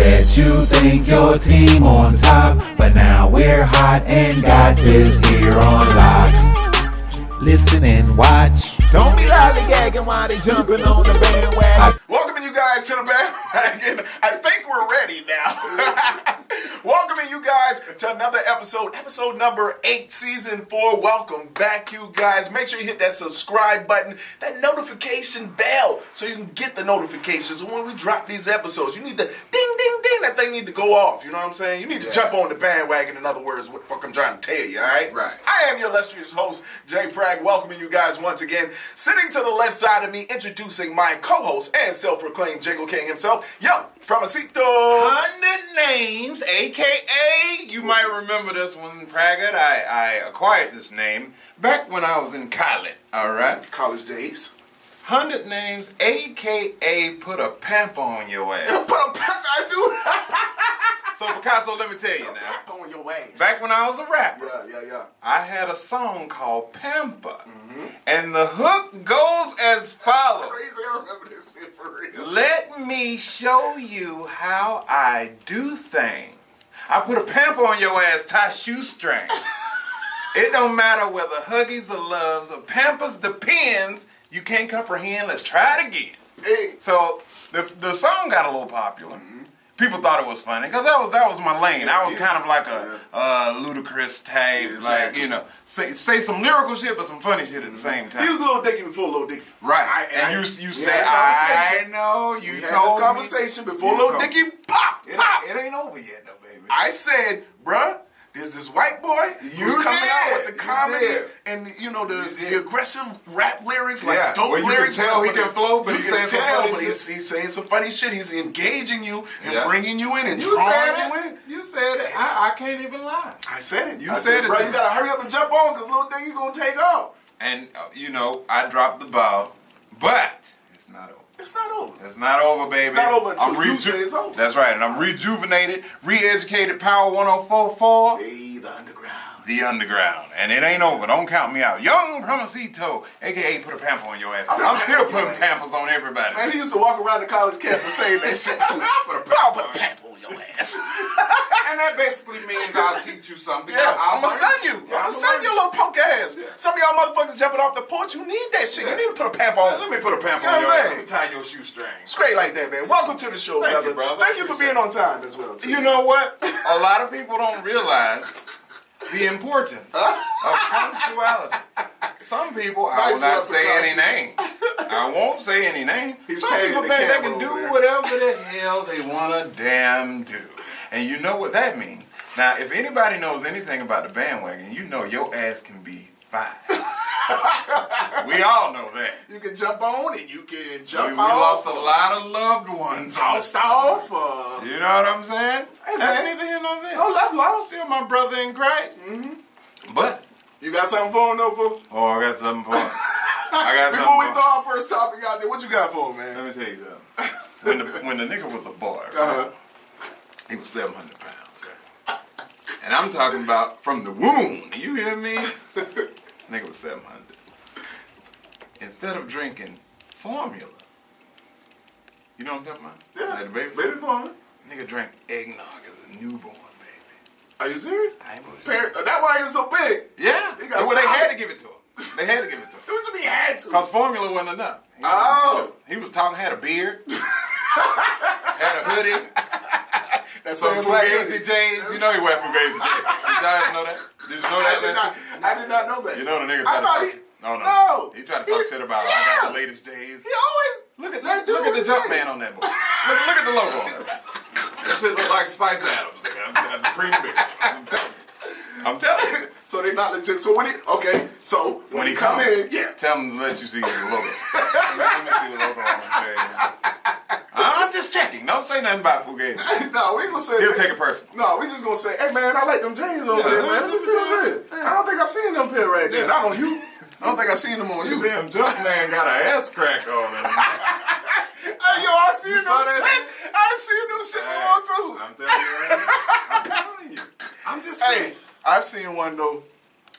bet you think your team on top, but now we're hot and got this here on lock. Listen and watch. Don't be lollygagging while they jumping on the bandwagon. Welcoming you guys to the bandwagon. I think we're ready now. Welcoming you guys to another episode number 8, season 4. Welcome back, you guys. Make sure you hit that subscribe button, that notification bell, so you can get the notifications. And when we drop these episodes, you need to ding, ding, ding. That thing need to go off. You know what I'm saying? You need to jump on the bandwagon. In other words, what the fuck I'm trying to tell you, all right? Right. I am your illustrious host, Jay Prag, welcoming you guys once again. Sitting to the left side of me, introducing my co-host and self-proclaimed Jingle King himself, Young Promisito. 100 names, a.k.a. you might remember this one, Praggett. I acquired this name back when I was in college, all right? College days. 100 names, a.k.a. put a pamper on your ass. Put a pamper, I do. So, Picasso, let me tell you now. Pamper on your ass. Back when I was a rapper, Yeah. I had a song called Pamper. And the hook goes as follows. Crazy, I remember this shit for real. Let me show you how I do things. I put a pamper on your ass, tie shoestrings. It don't matter whether Huggies or Loves or Pampers depends. You can't comprehend. Let's try it again. Hey. So the song got a little popular. People thought it was funny because that was my lane. I was kind of like a ludicrous type, Exactly. like say some lyrical shit but some funny shit at the same time. He was a little dicky before Lil Dicky. Right. And you said, I know, you We told had this me. conversation before You Lil told me. Dicky pop. It ain't over yet though, baby. I said, bruh, there's this white boy who's coming out with the comedy and the aggressive rap lyrics, like dope well, lyrics. You can tell he can flow, but you he's can saying some tell, funny but shit. he's saying some funny shit. He's engaging you and Yeah. bringing you in and You drawing said you in. it. You said it. I can't even lie. I said it. You I said it, bro. too. You gotta hurry up and jump on because Lil Dicky gonna take off. And I dropped the ball, but it's not over. It's not over. It's not over, baby. It's not over until you say it's over. That's right, and I'm rejuvenated, re-educated, Power 104.4. Hey, the underground. The underground, and it ain't over. Don't count me out. Young Promisito, aka put a pamper on your ass. I'm still putting pampers on everybody. Man, he used to walk around the college campus saying that shit too. Put a pamper on your ass. And that basically means I'll teach you something. Yeah, I'm gonna send you. Yeah, I'm gonna send you, little punk ass. Yeah. Some of y'all motherfuckers jumping off the porch, you need that shit. You need to put a pamper on. Let me put a pamper You know on your what I'm ass. saying? Let me tie your shoestrings. Straight like that, man. Welcome to the show, Thank brother. you, brother. Thank you for being on time as well, too. You know what? A lot of people don't realize the importance of punctuality. Some people, I will not say any names. I won't say any name. Some people think they can do whatever the hell they want to damn do. And you know what that means. Now, if anybody knows anything about the bandwagon, you know your ass can be fired. We all know that. You can jump on and you can jump We off. lost a lot of loved ones. Tossed off. You know what I'm saying? Hey, That's man. neither here nor there. No love lost. Still my brother in Christ. But, You got something for him, though, fool? I got something for him. I got Before we something throw for him. our first topic out there, what you got for him, man? Let me tell you something. When the nigga was a boy, right? He was 700 pounds. Okay? And I'm talking about from the womb. You hear me? This nigga was 700. Instead of drinking formula, you know what I'm talking about? Yeah, Like the baby baby formula. Nigga drank eggnog as a newborn baby. Are you serious? I ain't bullshit. That's why he was so big. Yeah. He got Well, they solid. had to give it to him. They had to give it to him. What you mean had to? Because formula wasn't enough. He was talking, had a beard, had a hoodie, That's some saying black Fugazi hoodie. J's. You know he wear Fugazi J's. Did y'all ever know that? Did you know that? I did not know that. You know the nigga I tried thought to he... talk. No. No. He tried to talk shit about, I yeah. got the latest J's. He always... Look at That the, look dude at the was jump nice. man on that boy. Look at the logo on that boy. That shit look like Spice Adams. Nigga. The cream bitch. I'm telling you. So they not legit. So when he come in, yeah. Tell him to let you see the logo. Let me see the logo on his page. I'm just checking. Don't say nothing about Fugazi. No, we ain't gonna say He'll that. take it personal. No, we just gonna say, hey man, I like them J's over there, man. Let me see them. I don't think I seen them pair right there. Not on you. I don't think I seen them on you. Damn jump man got an ass crack on him. Hey, yo, I seen You them saw that shit. I seen them shit on too. I'm telling you right now. I'm telling you. I'm just saying. Hey, I've seen one though.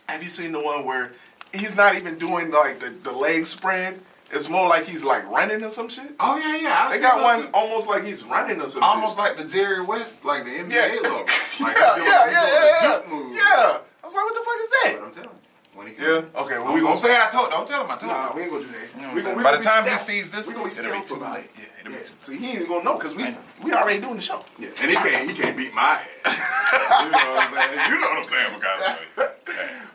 Have you seen the one where he's not even doing like the leg spread? It's more like he's like running or some shit. Oh yeah. They got one almost like he's running or something. Almost like the Jerry West, like the NBA logo. Like yeah. Moves. Yeah. I was like, what the fuck is that? But I'm telling you. When he Okay, well, we gonna gonna say I told. Don't tell him I told. Nah, we ain't gonna do that. You know by the time he sees this, we gonna be it'll be stealth too about late. it. Yeah, it'll be too late. See, he ain't gonna know because we already doing the show. Yeah, and he can't beat my ass. You know what I'm saying? You know what I'm saying, because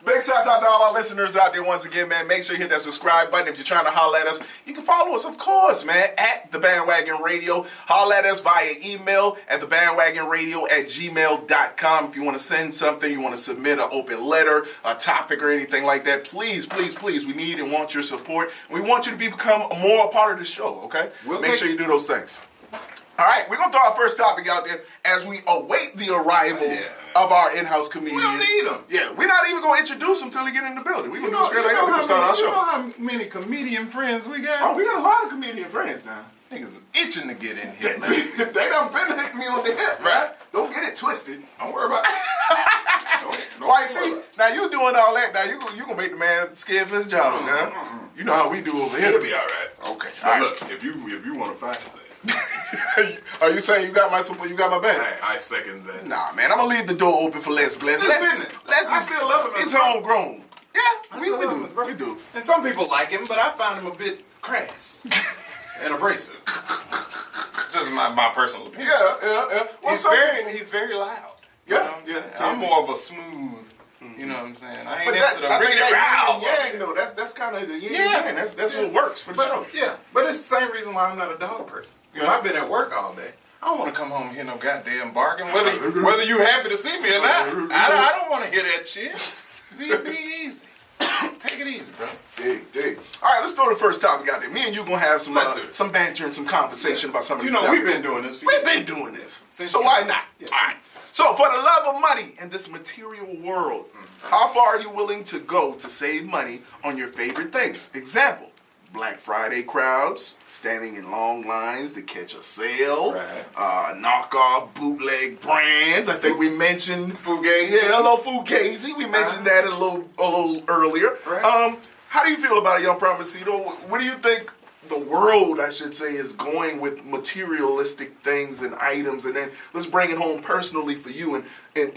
Big shouts out to all our listeners out there once again, man. Make sure you hit that subscribe button if you're trying to holler at us. You can follow us, of course, man, at The Bandwagon Radio. Holler at us via email at thebandwagonradio@gmail.com. If you want to send something, you want to submit an open letter, a topic, or anything like that, please, we need and want your support. We want you to become more a part of the show, okay? Make sure you do those things. All right, we're going to throw our first topic out there as we await the arrival of our in-house comedian. we don't need him. Yeah, we're not even going to introduce him until he get in the building. We're going to do straight like that. We're going to start our show. You know how many comedian friends we got? Oh, we got a lot of comedian friends now. Niggas itching to get in here. They done been hitting me on the hip, man. Don't get it twisted. Don't worry about it. Why, see, now you doing all that. Now you gonna make the man scared for his job, now. You know how we do over here. He'll be all right. Okay. Now look, if you want to fight his Are you saying you got my support? You got my back? ass, I second that. Nah, man. I'm gonna leave the door open for Les Bless. I still love him. He's homegrown. Yeah, we love him, bro. do. We do. And some people like him, but I find him a bit crass and abrasive. Just my personal opinion. Yeah. Well, He's very loud. Yeah, I'm more of a smooth. You know what I'm saying? I ain't But into the I think bringing it that out. yin and yang, though. That's kind of the yin and yang. That's what works for the show. Yeah, but it's the same reason why I'm not a dog person. Because I've been at work all day. I don't want to come home and hear no goddamn barking. Whether you happy to see me or not, I don't want to hear that shit. Be easy. Take it easy, bro. Dig. All right, let's throw the first topic out there. Me and you gonna have some banter and some conversation about some of these topics. We've been doing this. We've been doing this. So why not? Yeah. All right. So for the love of money in this material world, how far are you willing to go to save money on your favorite things? Example, Black Friday crowds, standing in long lines to catch a sale, knockoff bootleg brands. I think we mentioned Fugazi. Yeah, hello Fugazi. We mentioned that a little earlier. Right. How do you feel about it, young Promisito? What do you think the world, I should say, is going with materialistic things and items? And then let's bring it home personally for you, and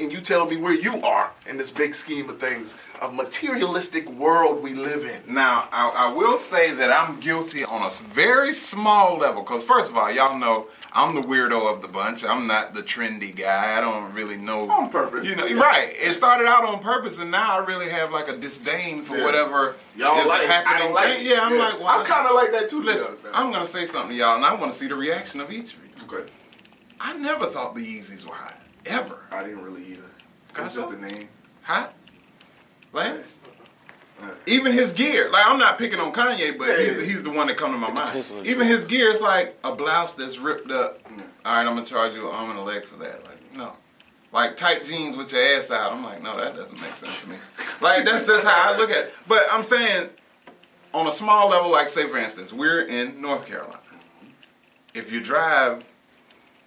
you tell me where you are in this big scheme of things, of materialistic world we live in. Now, I will say that I'm guilty on a very small level. Because first of all, y'all know I'm the weirdo of the bunch. I'm not the trendy guy. I don't really know. On purpose. You know, right. It started out on purpose, and now I really have like a disdain for whatever y'all is like happening. I don't like it. Yeah, I'm like, well, I'm kind of like that too. Listen, I'm going to say something to y'all, and I want to see the reaction of each of you. Okay. I never thought the Yeezys were hot. Ever. I didn't really either. That's just a name. Hot? Lance? Even his gear, like I'm not picking on Kanye, but he's the one that come to my mind. Even his gear is like a blouse that's ripped up. All right, I'm gonna charge you an arm and a leg for that. Like no, like tight jeans with your ass out. I'm like, no, that doesn't make sense to me. Like that's just how I look at it. But I'm saying, on a small level, like say for instance, we're in North Carolina. If you drive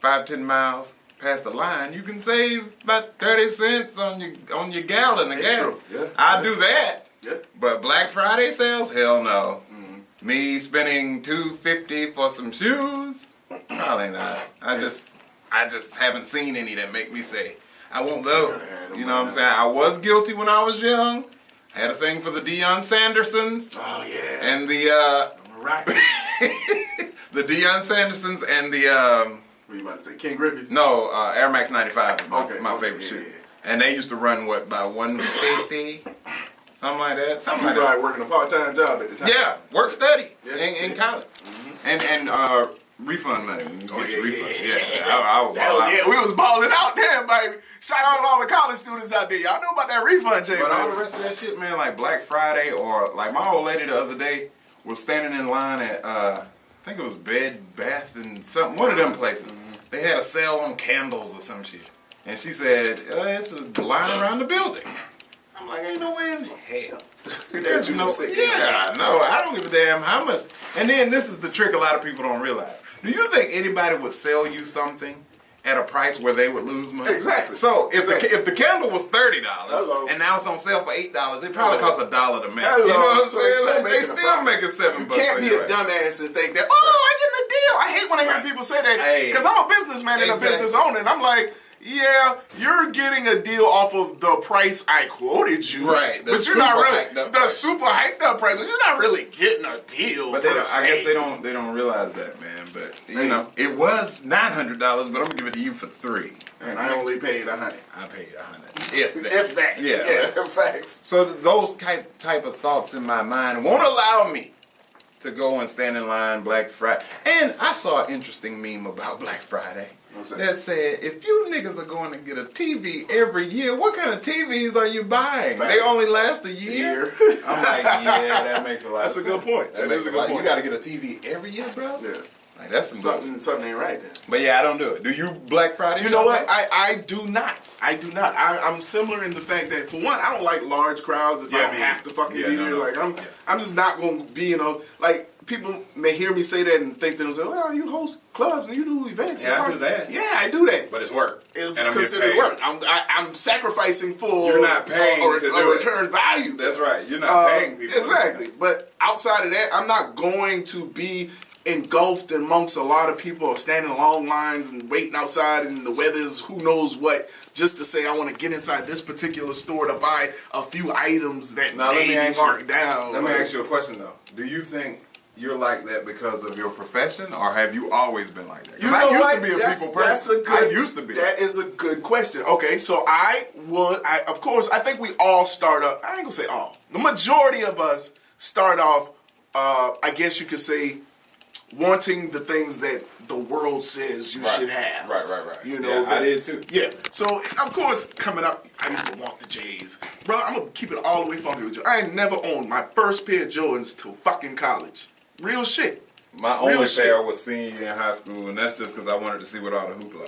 5-10 miles past the line, you can save about 30 cents on your gallon of gas. True. Yeah. I do that. Yeah. But Black Friday sales, hell no. Me spending $250 for some shoes, probably not. I just haven't seen any that make me say I want those. You know what I'm saying? I was guilty when I was young. Had a thing for the Deion Sandersons. Oh yeah. And the the Deion Sandersons and the what you about to say? King Griffey's? No, Air Max 95 is my favorite shoe. Yeah. And they used to run what, about 150? Something like that. Something like You that. probably working a part-time job at the time. Yeah, work study Yeah, in college. And refund money when you get your refund. Yeah, we was balling out there, baby. Shout out to all the college students out there. Y'all know about that refund check, But all man. the rest of that shit, man, like Black Friday or like my old lady the other day was standing in line at I think it was Bed Bath and something, one of them places. They had a sale on candles or some shit. And she said, it's a line around the building. I'm like, ain't no way in hell. There's no, I don't give a damn how much. And then this is the trick a lot of people don't realize. Do you think anybody would sell you something at a price where they would lose money. Exactly. So if the candle was $30 Hello. and now it's on sale for $8, it probably costs $1 to make. Hello. You know what I'm So saying? they They still still making making $7. You can't be a dumbass and think that, I getting a deal. I hate when I hear people say that because I'm a businessman and a business owner, and I'm like, yeah, you're getting a deal off of the price I quoted you. Right. But you're not really the super hyped up price. You're not really getting a deal. But I guess they don't realize that, man. But you know, it was $900, but I'm gonna give it to you for $300. And I only paid $100. I paid $100. If that. Yeah. Facts. So those type of thoughts in my mind won't allow me to go and stand in line Black Friday. And I saw an interesting meme about Black Friday that said, if you niggas are going to get a TV every year, what kind of TVs are you buying? Facts. They only last a year? I'm like, yeah, that makes a lot of sense. That's a good point. That makes a good point. You got to get a TV every year, bro? Yeah. Like, that's something ain't right there. But yeah, I don't do it. Do you Black Friday? You know what? I do not. I do not. I'm similar in the fact that, for one, I don't like large crowds if I don't have to fucking be there. Like, I'm just not going to be, like, people may hear me say that and think to themselves, well, you host clubs and you do events. Yeah, I do that. Yeah, I do that. But it's work. It's considered work. I'm sacrificing for You're not paying to do return value. That's right. You're not paying people. Exactly. But outside of that, I'm not going to be engulfed amongst a lot of people standing in long lines and waiting outside and the weather's who knows what, just to say I want to get inside this particular store to buy a few items that may be marked down. Let me ask you a question though. Do you think you're like that because of your profession, or have you always been like that? You know I used what? to be a people person. I used to be. That is a good question. Okay, so of course, I think we all start up. I ain't gonna say all. The majority of us start off, I guess you could say, wanting the things that the world says you should have. Right. You know, I did too. Yeah. So, of course, coming up, I used to want the J's. Bro, I'm going to keep it all the way funky with you. I ain't never owned my first pair of Jordans till fucking college. Real shit. My only pair was senior year in high school, and that's just because I wanted to see what all the hoopla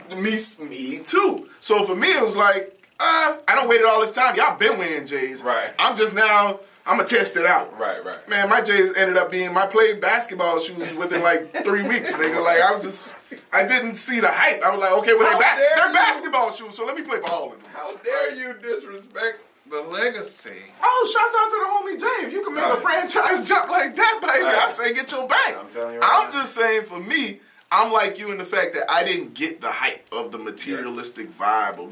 was. Me too. So, for me, it was like, I don't waited all this time. Y'all been wearing J's. Right. I'm just now... I'm going to test it out. Right. Man, my J's ended up being my played basketball shoes within like 3 weeks, nigga. Like, I didn't see the hype. I was like, okay, well, they're basketball shoes, so let me play ball in them. How dare you disrespect the legacy? Oh, shouts out to the homie Jay. If you can make a franchise jump like that, baby, I say get your bag. I'm telling you I'm just saying, for me, I'm like you in the fact that I didn't get the hype of the materialistic vibe of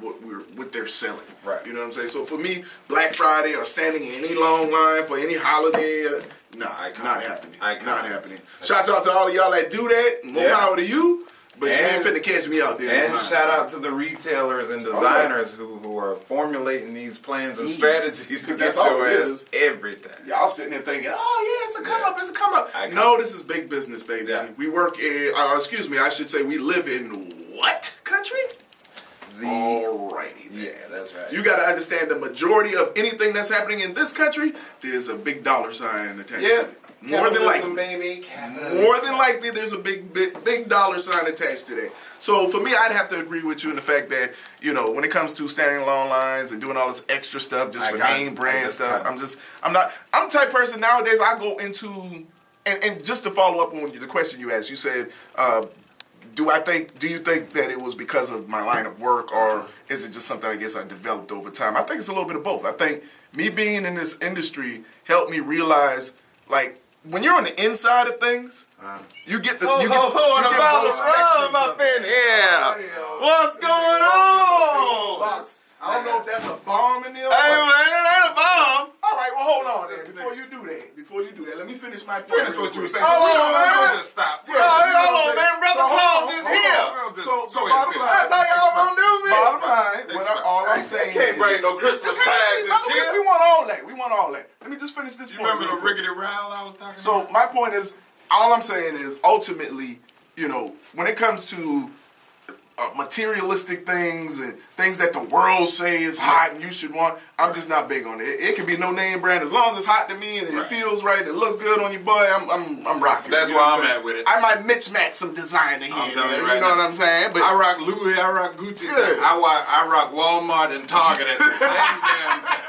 what they're selling. Right. You know what I'm saying? So for me, Black Friday or standing in any long line for any holiday, not happening. Not happening. Shouts out to all of y'all that do that. More power to you. But you ain't finna catch me out there. And shout out to the retailers and designers who are formulating these plans and strategies to get your ass every time. Y'all sitting there thinking, oh yeah, it's a come up, it's a come up. No, this is big business, baby. Yeah. We work in, I should say we live in what country? Alrighty. Yeah, that's right. You got to understand the majority of anything that's happening in this country, there's a big dollar sign attached to it. More than likely, there's a big dollar sign attached to that. So for me, I'd have to agree with you in the fact that, when it comes to standing in long lines and doing all this extra stuff just for name brand stuff, I'm the type of person nowadays I go into, and just to follow up on the question you asked, you said, do you think that it was because of my line of work, or is it just something I guess I developed over time? I think it's a little bit of both. I think me being in this industry helped me realize, like, when you're on the inside of things, you get the you get both up in here. What's going on? I don't know if that's a bomb in there. Hey man, it ain't a bomb. All right, well hold on then. Before you do that, let me finish my point. Finish what you were saying. Hold on, man. Just stop. Hold on, man. Brother Claus is here. So bottom line, that's how y'all gonna do me. Bottom line, all I'm saying, can't bring no Christmas tags and shit. We want all that. Let me just finish this point. You remember the rickety row I was talking about? So my point is, all I'm saying is, ultimately, when it comes to materialistic things and things that the world say is hot and you should want, I'm just not big on it. It can be no name brand as long as it's hot to me and it feels right, it looks good on you, boy. I'm rocking. That's where I'm at with it. I might match some designer here. You know what I'm saying? But I rock Louis, I rock Gucci, I rock Walmart and Target at the same damn time.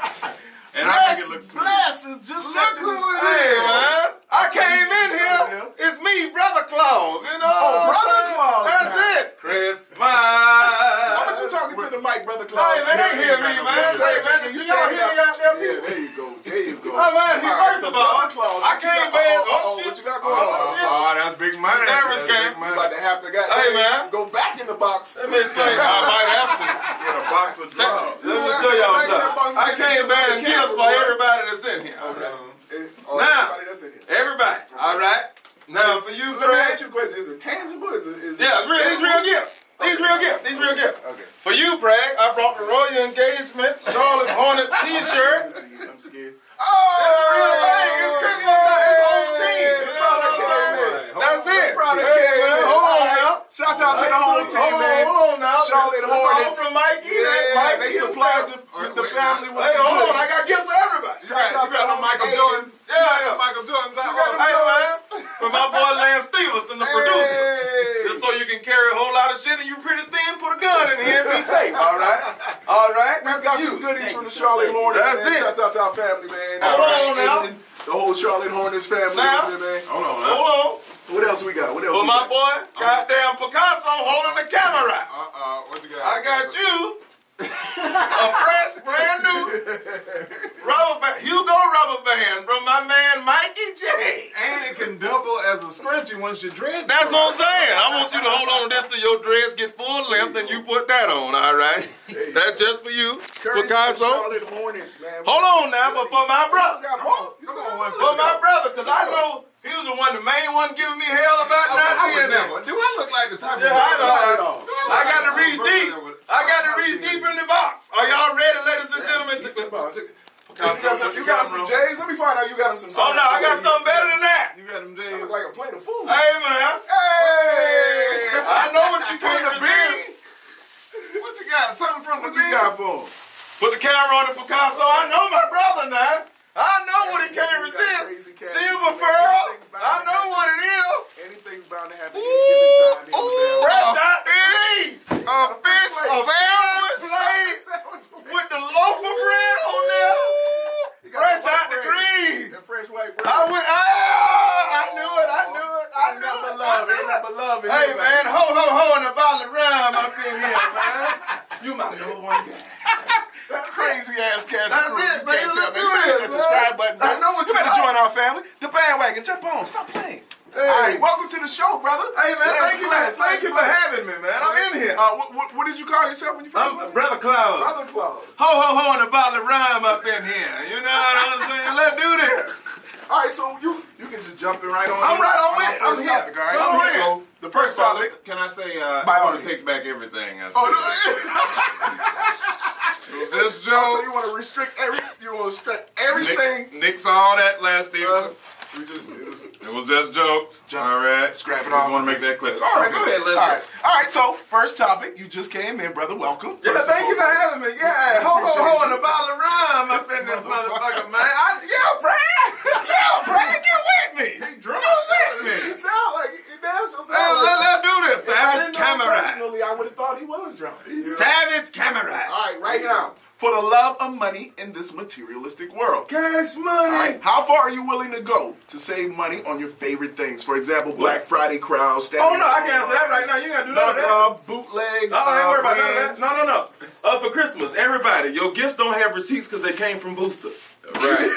And I think it looks Bless is just look who it is, man. I came in here. It's me, Brother Claus. Oh, Brother Claus. That's it. Christmas mic, Brother Claus. Hey, man, they hear me, man. Hey, man, you y'all hear me out there? Yeah, there you go. There you go. Hey, man, first of all, I can't ban. Oh, what you got going on? Oh, that's big money. Service game. You about to have to Hey, man. go back in the box. Let me explain. I might have to. Get a box of drugs. Let me show y'all something. I can't ban gifts for everybody that's in here. Now, everybody, all right? Now, for you, Let me Craig. ask you a question. Is it tangible? Is it Yeah, these real gifts. These real gifts. Okay. For you, Bragg, I brought the Royal Engagement Charlotte Hornet T-shirt. I'm scared. Oh, it's the real thing. It's Christmas time. It's whole team. You know what I'm saying? That's it. Hey, man, hold on now. Shout out to the whole team, man. Hold on now. Charlotte Hornets. From Mikey. Yeah, they supplied the family with Hey, some hold on. goodies. I got gifts for everybody. Shout out to the Michael Jordan. Yeah. Michael Jordan's out. Hey, man. For my boy Lance Stevenson, the producer. Just so you can carry a whole lot of shit and you pretty thin, put a gun in here and be safe. All right? All right? We got some goodies from the Charlotte Hornets. That's man. it. Shouts out to our family, man. Hold on now. Aiden, the whole Charlotte Hornets family, Now. man. Hold on. Hold on. What else we got? What else For we my got? boy, goddamn Picasso holding the camera. What you got? I got you a fresh, brand new Hugo rubber band from my man Mikey J. And it can double as a scrunchie once you dress. That's what I'm saying. I want you to hold on to this till your dreads get full length and you put that on, all right? That's just for you, Courtesy of Picasso. Charlotte Hornets, man. Hold on now, but for my brother. For my brother, because I know he was the main one giving me hell about not being there. Do I look like the type of Yeah, I got to reach deep. I got to reach deep in the box. Are y'all ready, ladies and gentlemen? You got him some J's? Let me find out you got him some. Oh, no, I got something better than that. You got them That J's. look like a plate of food. Hey, man. Hey! I know what you can't resist. What you got? Something from the What you got for him? Put the camera on the Picasso. I know my brother now. I know what he can't resist. Silver furl. I know what it is. Anything's bound to happen. Given time. Fresh out the grease. A fish sandwich. Sandwich plate. With the loaf of bread on there. Fresh out the grease. That fresh white bread. I knew it. Ain't nothing but love. Hey, man, ho, and a bottle of rum up in here, man. You my number one guy. Crazy ass cast. That's it, man. Let's Let's do this, Hit that subscribe man. button. I know what you you better like. join our family. The Bandwagon. Jump on. Stop playing. Hey. All right, welcome to the show, brother. Hey, man, Last thank you class. for having me, man. I'm in here. What did you call yourself when you first I'm went? Brother Claus. Brother Claus. Ho, and a bottle of rum up in here. You know what I'm saying? Let's do this. All right, so you can just jump in right on. I'm in. right on Our it. first I'm here. topic, all right? Go ahead. So the first topic. Can I say, By I all want to means. take back everything I said. Oh, no. This So joke. you want to restrict everything? Nix all that last Stevenson. We just It was just jokes. All right. Scrap it Just off. want to make that clear. All right, go ahead. let's All right. So first topic, you just came in, brother. Welcome. Yeah, First thank of you for all, having me. Yeah, ho, and a bottle of rum up in this motherfucker, man. Brad, get with me. He drunk. Get with He me. sound like he damn sure sound Let's do this. If I Savage didn't know him camera. personally, I would have thought he was drunk. You know? Savage camera. All right, right now. For the love of money in this materialistic world. Cash All money. right, how far are you willing to go to save money on your favorite things? For example, Black Friday crowds. Oh, no, I can't answer that right now. You got to do none of that. Knockoff, bootleg. No, I ain't worried about none of brands. that. No. For Christmas, everybody, your gifts don't have receipts because they came from boosters. Right.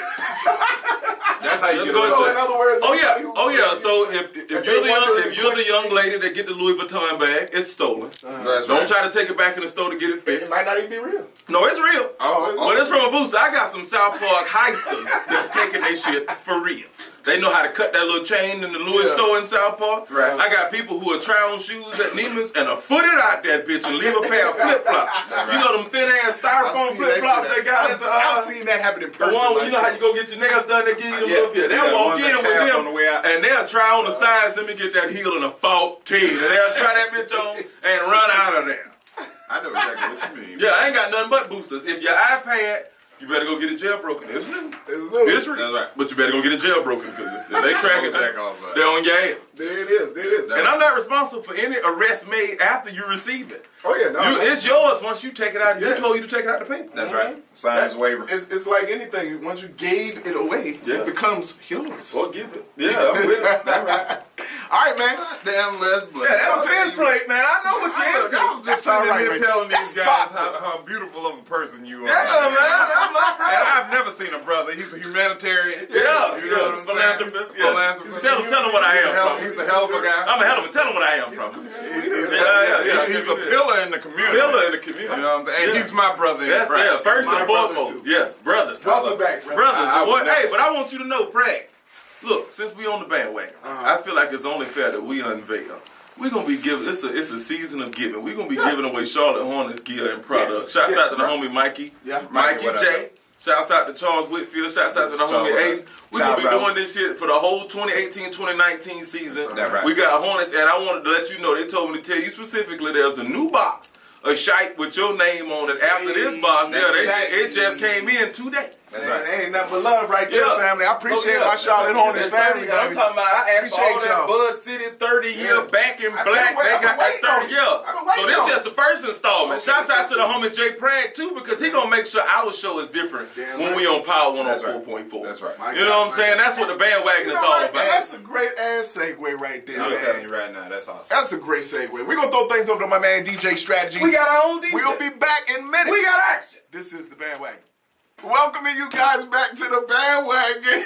That's how you Let's get go it. So in other words, Oh yeah, everybody who oh yeah. receives- So if you're the young lady that get the Louis Vuitton bag, it's stolen. That's Don't right. try to take it back in the store to get it it fixed. might not even be real. No, it's real. Oh, But it's from a booster. I got some South Park heisters that's taking their shit for real. They know how to cut that little chain in the Louis store in South Park. Right. I got people who are try on shoes at Neiman's and a foot it out that bitch and leave a pair of flip flops. You know them thin ass styrofoam flip flops they got at the I've seen that happen in the person. one, you know how you go get your nails done, they give you them little fit. They'll walk in with them on the way out. and they'll try on the size, let me get that heel in a 14. And they'll try that bitch on and run out of there. I know exactly what you mean. Yeah, I ain't got nothing but boosters. If your iPad, you better go get it jailbroken. It's new. It's new. It's real. That's right. But you better go get it jailbroken because if they track it, Back off of they're it. on your ass. There it is. There it is. And I'm not responsible for any arrest made after you receive it. Oh yeah, no. It's yours once you take it out. Yeah. You told you to take it out the paper. That's right. Sign his waiver. It's like anything. Once you gave it away, Yeah. it becomes yours. Or give it. Yeah, I'm with it. All All right, man. Damn, Les Blake. Yeah, that's a fifth plate, man. I know what you're into. I was just all sitting right, here right. telling That's these guys thoughtful. how beautiful of a person you are. Yeah, man. And I've never seen a brother. He's a humanitarian. Yeah, You know what I'm saying? philanthropist. Yes. Philanthropist. Tell him what I am from. He's a hell of a guy. I'm a hell of a. Tell him what I am from. He's a pillar in the community. Pillar in the community. You know what I'm saying? And Yeah. he's my brother in Yes, Christ. yeah. First My and brother, foremost. too. Yes, brothers. Welcome back, brother. Brothers. I would Hey, never- but I want you to know, Prague. Look, since we on the bandwagon, I feel like it's only fair that we unveil. We're gonna be giving. It's a season of giving. We're gonna be giving away Charlotte Hornets gear and product. Yes. Shouts out to the Right. homie Mikey. Yeah. Mikey what up, J. Shouts out to Charles Whitfield. Shouts out to the homie Charles. Aiden. We're Child gonna be doing Brothers. this shit for the whole 2018-2019 season. That's right. We got Hornets, and I wanted to let you know. They told me to tell you specifically. There's a new box, a shite with your name on it. After this box, it just came in today. That's Man, right. ain't nothing but love right there, Yeah. family. I appreciate Oh, yeah. my Charlotte Hornets That's family. 30, I'm baby. talking about. I asked for all Appreciate that y'all. Buzz City 30-year Yeah. back in I've black. been They got that waiting on 30 it. year. I've been So waiting this on just the first installment. Okay, Shouts out so- to the homie Jay Prag too, because he gonna make sure our show is different Damn when right. we on Power That's right. 104.4. That's right. My You know God, what I'm my saying? God. That's what the bandwagon You is know all what? about. That's a great ass segue right there, I'm man. telling you right now, that's awesome. That's a great segue. We're going to throw things over to my man, DJ Strategy. We got our own DJ. We'll be back in minutes. We got action. This is the Bandwagon. Welcoming you guys back to the Bandwagon.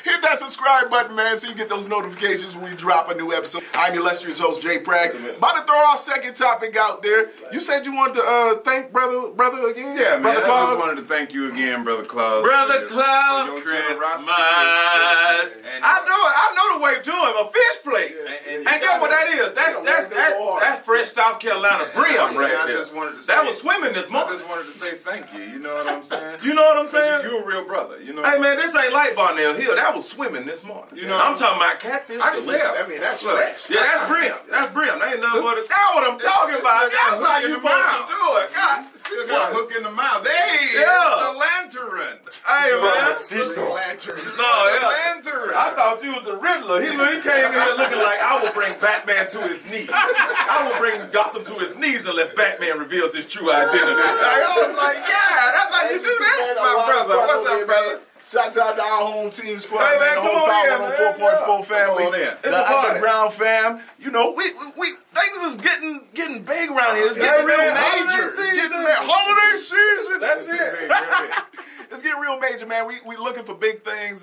Hit that subscribe button, man, so you get those notifications when we drop a new episode. I'm your illustrious host, Jay Prag. About to throw our second topic out there. You said you wanted to thank brother again? Yeah, man. Brother I Claus. just wanted to thank you again, Brother Claus. Brother for Claus, your Christmas. generosity. And- I know the way to him. A fish plate. And And guess what that is? That's fresh South Carolina brim right I there. just wanted to say, That was swimming this I morning. just wanted to say thank you. You know what I'm saying? You know what I'm saying? You're a real brother. You know. Hey man, this ain't like Barnell Hill. That was swimming this morning. You know- I'm talking about catfish. I can delicious. tell. I mean, that's Look, fresh. Yeah, that's brim. That's brim. That ain't nothing but it. That's what I'm talking about. That's how you supposed to do it. God. Still got a hook in the mouth. Hey, Yeah. the lantern. Hey man. The lantern. No, yeah. Lantern. I thought you was a Riddler. He came in here looking like I will bring Batman to his knees. I will bring Gotham to his knees unless Batman reveals his true identity. I was like, yeah, that's how you do that, my brother. What's up, brother? Shouts out to our home team squad, Hey, man, the come whole on Power in, man. 4.4 family. Come on in. It's a The party. underground fam. You know, we things is getting big around here. It's Yeah, getting real man. major. Holiday It's season. getting holiday season. That's it. It's getting real major, man. We looking for big things.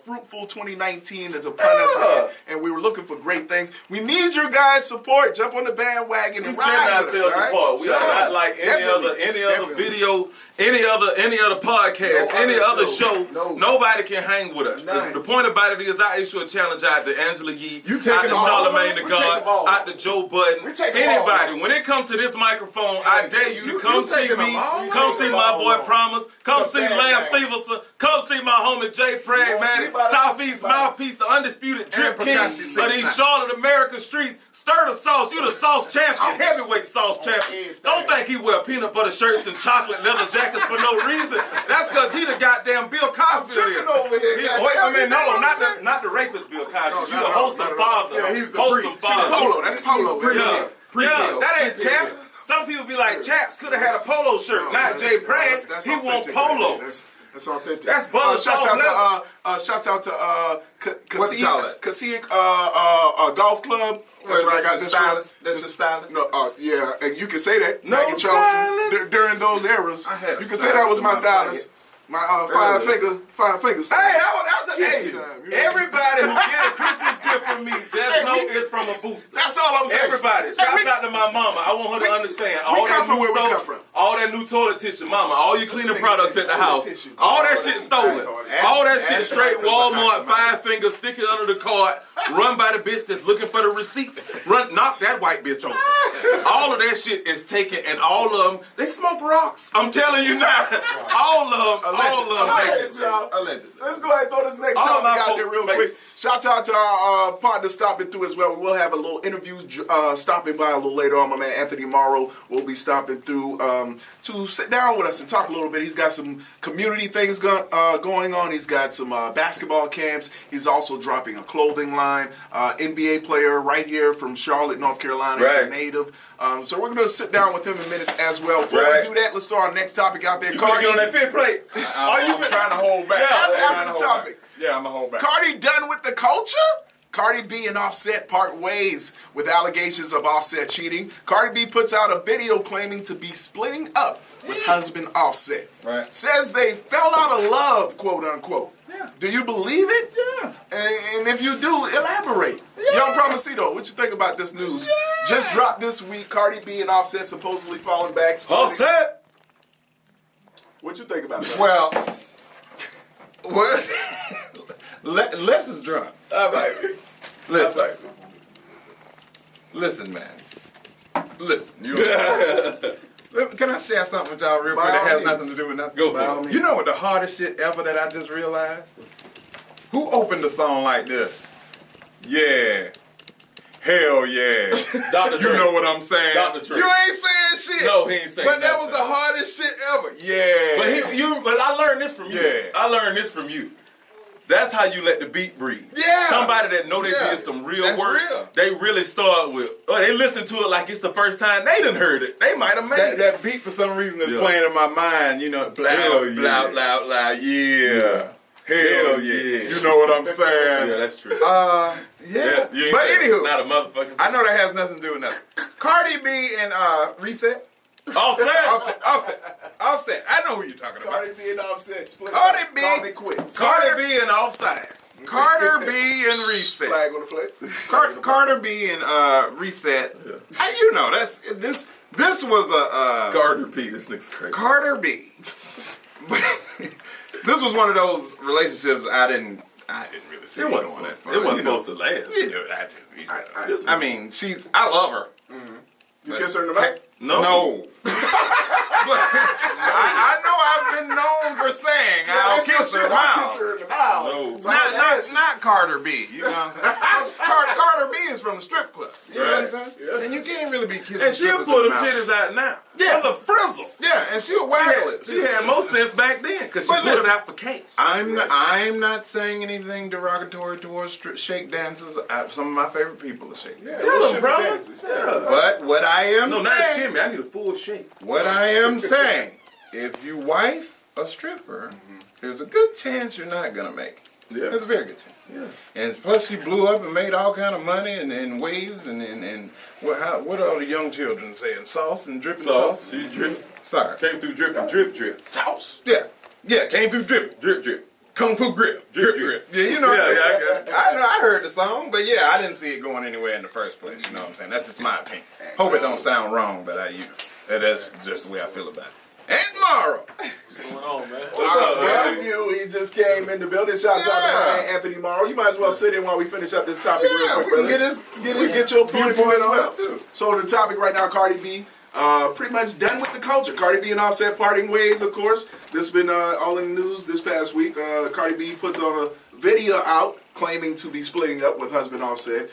Fruitful 2019 is upon us, man, and we were looking for great things. We need your guys' support. Jump on the bandwagon We and send ride with us, ourselves all right? apart. We are not like any other Definitely. video, any other podcast, No any other other show. show. No. Nobody can hang with us. None. The point about it is, I issue a challenge out to Angela Yee, You out taking to them all. Charlamagne the We God, take them all. out to Joe Budden, We take them all. anybody. When it comes to this microphone, I Hey, dare you to you come see taking me, them all? come We see take my them boy all. Promise, come The see Lance bandwagon. Stevenson, come see my homie Jay Prag, You man. see by the- Southeast by the- Mouthpiece, the undisputed drip king Prakashi of 69. these Charlotte American streets. Stir the sauce. You the sauce champion, heavyweight sauce champion. everything. Don't think he wear peanut butter shirts and chocolate leather jackets for no reason. That's because he the goddamn Bill Cosby. tripping over here, He- goddamn. Wait a minute, You know no, what I'm not the rapist Bill Cosby. No, You not the at all, wholesome not at all. father. Yeah, he's the wholesome priest. father. Polo, that's Polo, baby. Yeah, that ain't Chaps. Some people be like, Chaps could have had a polo shirt, No, not that's- Jay Prag. that's He want authentic, polo. man. That's authentic. That's Buzz shouts Shaw out to shouts out to What you call it? Casique Golf Club. That's where I got this stylist. from. That's the stylist. No, yeah, and you can say that. No back in Charleston, stylist. during those eras, I had a you can say that was my stylist in my stylist. My five fingers. Hey, that's a Hey, hey. Everybody who get a Christmas gift from me, just know it's from a booster. That's all I'm saying. Everybody, Hey, shouts out to my mama. I want her to understand all come that from new where we soap, come from. all that new toilet tissue, mama. All your cleaning nigga products said at the toilet house, tissue. all that shit stolen. All that shit Ask straight my Walmart, cousin. 5 fingers, stick it under the cart, run by the bitch that's looking for the receipt. Knock that white bitch over. All of that shit is taken, and all of them, they smoke rocks. I'm telling you now. All of them, All right, make it. y'all. Allegedly. Let's go ahead and throw this next All topic my out there folks real make- quick. Shouts out to our partner stopping through as well. We will have a little interview stopping by a little later on. My man Anthony Morrow will be stopping through to sit down with us and talk a little bit. He's got some community things going on. He's got some basketball camps. He's also dropping a clothing line. NBA player right here from Charlotte, North Carolina, Right. native. So we're going to sit down with him in minutes as well. Before Right. we do that, let's throw our next topic out there. You gonna Cardi. get on that fifth plate? I'm trying to hold back. Yeah, I'm trying after to the hold topic. back. Yeah, I'm gonna hold back. Cardi done with the culture? Cardi B and Offset part ways with allegations of Offset cheating. Cardi B puts out a video claiming to be splitting up with husband Offset. Right. Says they fell out of love, quote unquote. Yeah. Do you believe it? Yeah. And if you do, elaborate. Yeah. Young Promisito, what you think about this news? Yeah. Just dropped this week. Cardi B and Offset supposedly falling back. Offset. What you think about that? Well, what? Les is drunk. All right. Listen. All right. Listen, man. Listen. Can I share something with y'all real quick By that all has means. nothing to do with nothing? Go By all for it. means. You know what the hardest shit ever that I just realized? Who opened a song like this? Yeah. Hell yeah. Dr. You Dre. know what I'm saying? Dr. Dre. You ain't saying shit. No, he ain't saying But that nothing. was the hardest shit ever. Yeah. But I learned this from you. Yeah. I learned this from you. That's how you let the beat breathe. Yeah. Somebody that know they Yeah. did some real That's work. real. They really start with. Oh, they listen to it like it's the first time they done heard it. They might have made it. that beat for some reason is Yeah. playing in my mind, you know, Hell loud, yeah. loud, loud, loud, yeah. Hell yeah. yeah. You know what I'm saying? Yeah, that's true. Yeah. You ain't But saying anywho, not a motherfucking. I know that has nothing to do with nothing. Cardi B and Reset. Offset. Offset. I know who you're talking about. Cardi B and Offset split. Cardi B. Call me quits. Cardi B and Offsides. Carter B and Reset. Flag on the flag. Carter B and Reset. You know, this was a Carter B. This nigga's crazy. Carter B. This was one of those relationships I didn't really see It wasn't going that supposed, far. it wasn't You know. supposed to last. You know, I mean, I love her. You kiss her in the mouth? No. I know I've been known for saying I'll kiss her I kiss mouth. her in the mouth. No. So Not Carter B. You know what I'm saying? Carter B is from the strip club. You know what I'm saying? Yes. And you can't really be kissing And she'll strippers pull in them the mouth. titties out now. Yeah. For the frizzles. Yeah, and she'll waggle it. She had more sense back then because she But put it listen, out for cash. I'm not saying anything derogatory towards shake dancers. Some of my favorite people are shake dancers. Tell them, shimmy bro. dances, Yeah. But what I am No, not saying, shimmy. I need a full shake. what I am saying, if you wife a stripper, there's a good chance you're not gonna make it. Yeah. There's a very good chance. Yeah. And plus, she blew up and made all kind of money and waves and what are the young children saying? Sauce and dripping sauce. So, she drip. Sorry. Came through dripping, drip. Sauce. Yeah. Came through drip. Drip. Kung Fu grip. Drip. Yeah, you know. Yeah, I got it. I heard the song, but yeah, I didn't see it going anywhere in the first place. You know what I'm saying? That's just my opinion. Hope it don't sound wrong, but that's just the way I feel about it. And Morrow. What's going on, man? What's up, man? He just came in the building. Shouts out to my Yeah. man Anthony Morrow. You might as well sit in while we finish up this topic real Yeah, quick, we can brother. get We his get your point of view viewpoint as on well. it, too. So the topic right now, Cardi B, pretty much done with the culture. Cardi B and Offset parting ways, of course. This has been all in the news this past week. Cardi B puts on a video out claiming to be splitting up with husband Offset.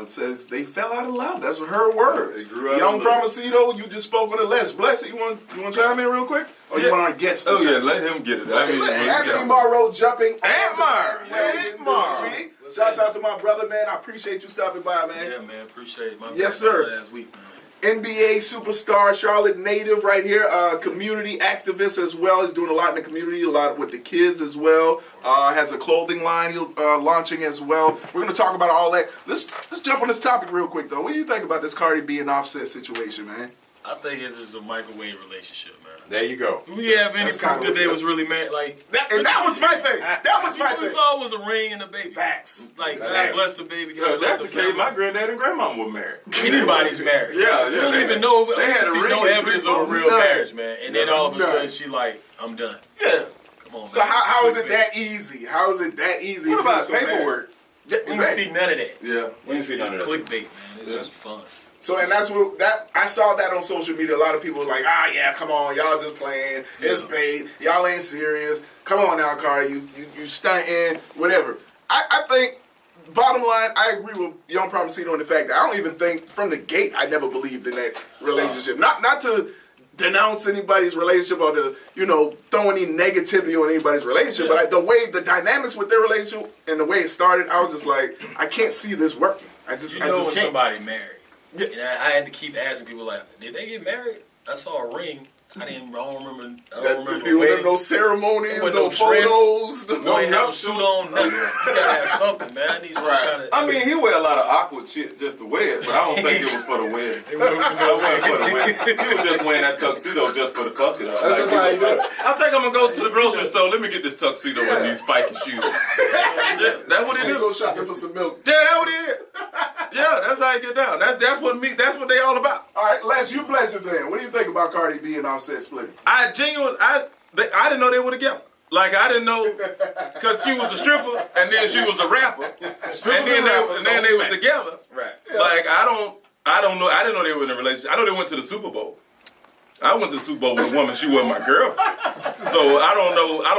Says they fell out of love. That's her words. They grew out Young of love. Promisito, you just spoke on it. Les, bless it. You want to chime in real quick? Or you Yeah. want our guest to Oh, chime yeah, in? let him get it. Anthony Morrow jumping on Aunt the Mar. bandwagon Aunt Mar. this week. Shouts out to my brother, man. I appreciate you stopping by, man. Yeah, man, appreciate it. My Yes, bad sir. Last week, man. NBA superstar, Charlotte native right here, community activist as well. He's doing a lot in the community, a lot with the kids as well. Has a clothing line he'll launching as well. We're going to talk about all that. Let's jump on this topic real quick, though. What do you think about this Cardi B and Offset situation, man? I think it's just a microwave relationship, man. There you go. Do we have any that's proof kinda that they what- was really married? Like And that was my thing. That was my all we thing. saw was a ring and a baby. Facts. Like God Facts. bless the baby. God Well, bless that's the the case. family. My granddad and grandmama were married. Anybody's married. Yeah, We yeah, don't they even had- know. they had a see ring no and evidence three of a phones. real None. marriage, man. And then all of a None. sudden she like, I'm done. Yeah. Come on, So man. how is it Clickbait. that easy? How is it that easy? What if you're about so married? paperwork? Yeah, We didn't exactly. see none of that. Yeah. We didn't see It's none of that. clickbait, man. It's Yeah. just fun. So, and that's what I saw that on social media. A lot of people were like, yeah, come on, y'all just playing. It's bait. Y'all ain't serious. Come on now, Cardi, you stunting, whatever. I think, bottom line, I agree with Young Promisito on the fact that I don't even think from the gate I never believed in that relationship. Not to denounce anybody's relationship or to throw any negativity on anybody's relationship, but the way the dynamics with their relationship and the way it started, I was just like, I can't see this working. I just You know when can't. somebody married. Yeah. And I had to keep asking people like, did they get married? I saw a ring. I don't remember. You remember no ceremonies, no photos, No, ain't have a suit on, nothing. You gotta have something, man. I need some kind of. I mean, he wear a lot of awkward shit just to wear it, but I don't think it was for the wedding. It wasn't for the wedding. He was just wearing that tuxedo just for the fuck it up. Like, I think I'm gonna go to the grocery store. Let me get this tuxedo and these spiky shoes. Yeah, that's what it is. Go shopping for some milk. Yeah, that's what it is. Yeah, that's how it get down. That's what they all about. All right, Les, you blessed fan. What do you think about Cardi B and Offset splitting? I didn't know they were together. Like, I didn't know, because she was a stripper, and then she was a rapper, and then they was together. Right. Yeah. Like, I don't know. I didn't know they were in a relationship. I know they went to the Super Bowl. I went to the Super Bowl with a woman. She wasn't my girlfriend. So I don't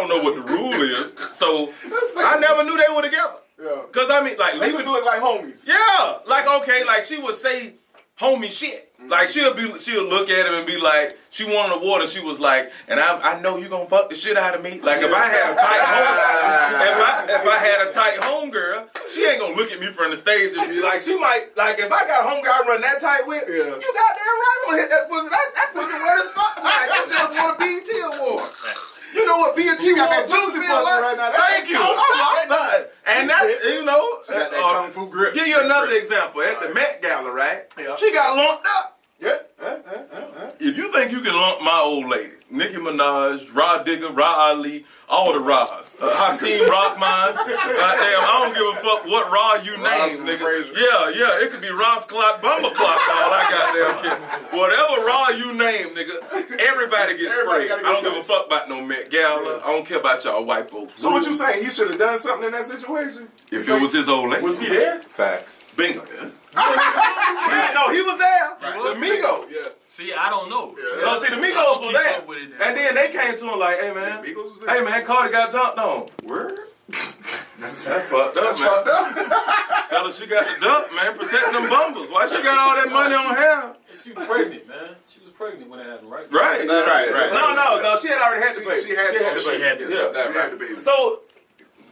know what the rule is. So I never knew they were together. Yeah. Cause I mean, like, They just look like homies. yeah, like, okay, like she would say homie shit. Like she'll look at him and be like, she wanted an award and she was like, and I know you gonna fuck the shit out of me. Like if I had a tight home, if I had a tight home girl, she ain't gonna look at me from the stage and be like, she might, like if I got a home girl I run that tight with, you goddamn right I'm gonna hit that pussy. That pussy wet as fuck. Like you just want a BET award. You know what BET got that award juicy pussy pussy right now. That Thank you. so And that's, you know, Got that kung fu grip. give you another example. At the Met Gala, right? Yeah. She got lumped up. Yeah. If you think you can lump my old lady, Nicki Minaj, Rod Digger, Ra Ali, all the Ra's, Hakeem Rockmine, goddamn, I don't give a fuck what Ra you name, nigga. Yeah, it could be Ross Clock, Bumble Clock, all I goddamn care. Whatever Ra you name, nigga, everybody gets sprayed. I don't give a fuck about no Met Gala. I don't care about y'all white folks. So what you saying? He should have done something in that situation? If it was his old lady. Was he there? Facts. Bingo. No, he was there. The Migos. Yeah. See, I don't know. No, see, the Migos was there. Keep up with it now. And then they came to him like, hey, man. Migos was there. Hey, man, Cardi got jumped on. Word? That's fucked up, That's man. fucked up. Tell her she got the duck, man, protecting them bumbles. Why she got all that money on hair? She was pregnant, man. She was pregnant when it happened, right? Right. No, she had already had the baby. She had the baby. She had the Yeah, she had the baby. So,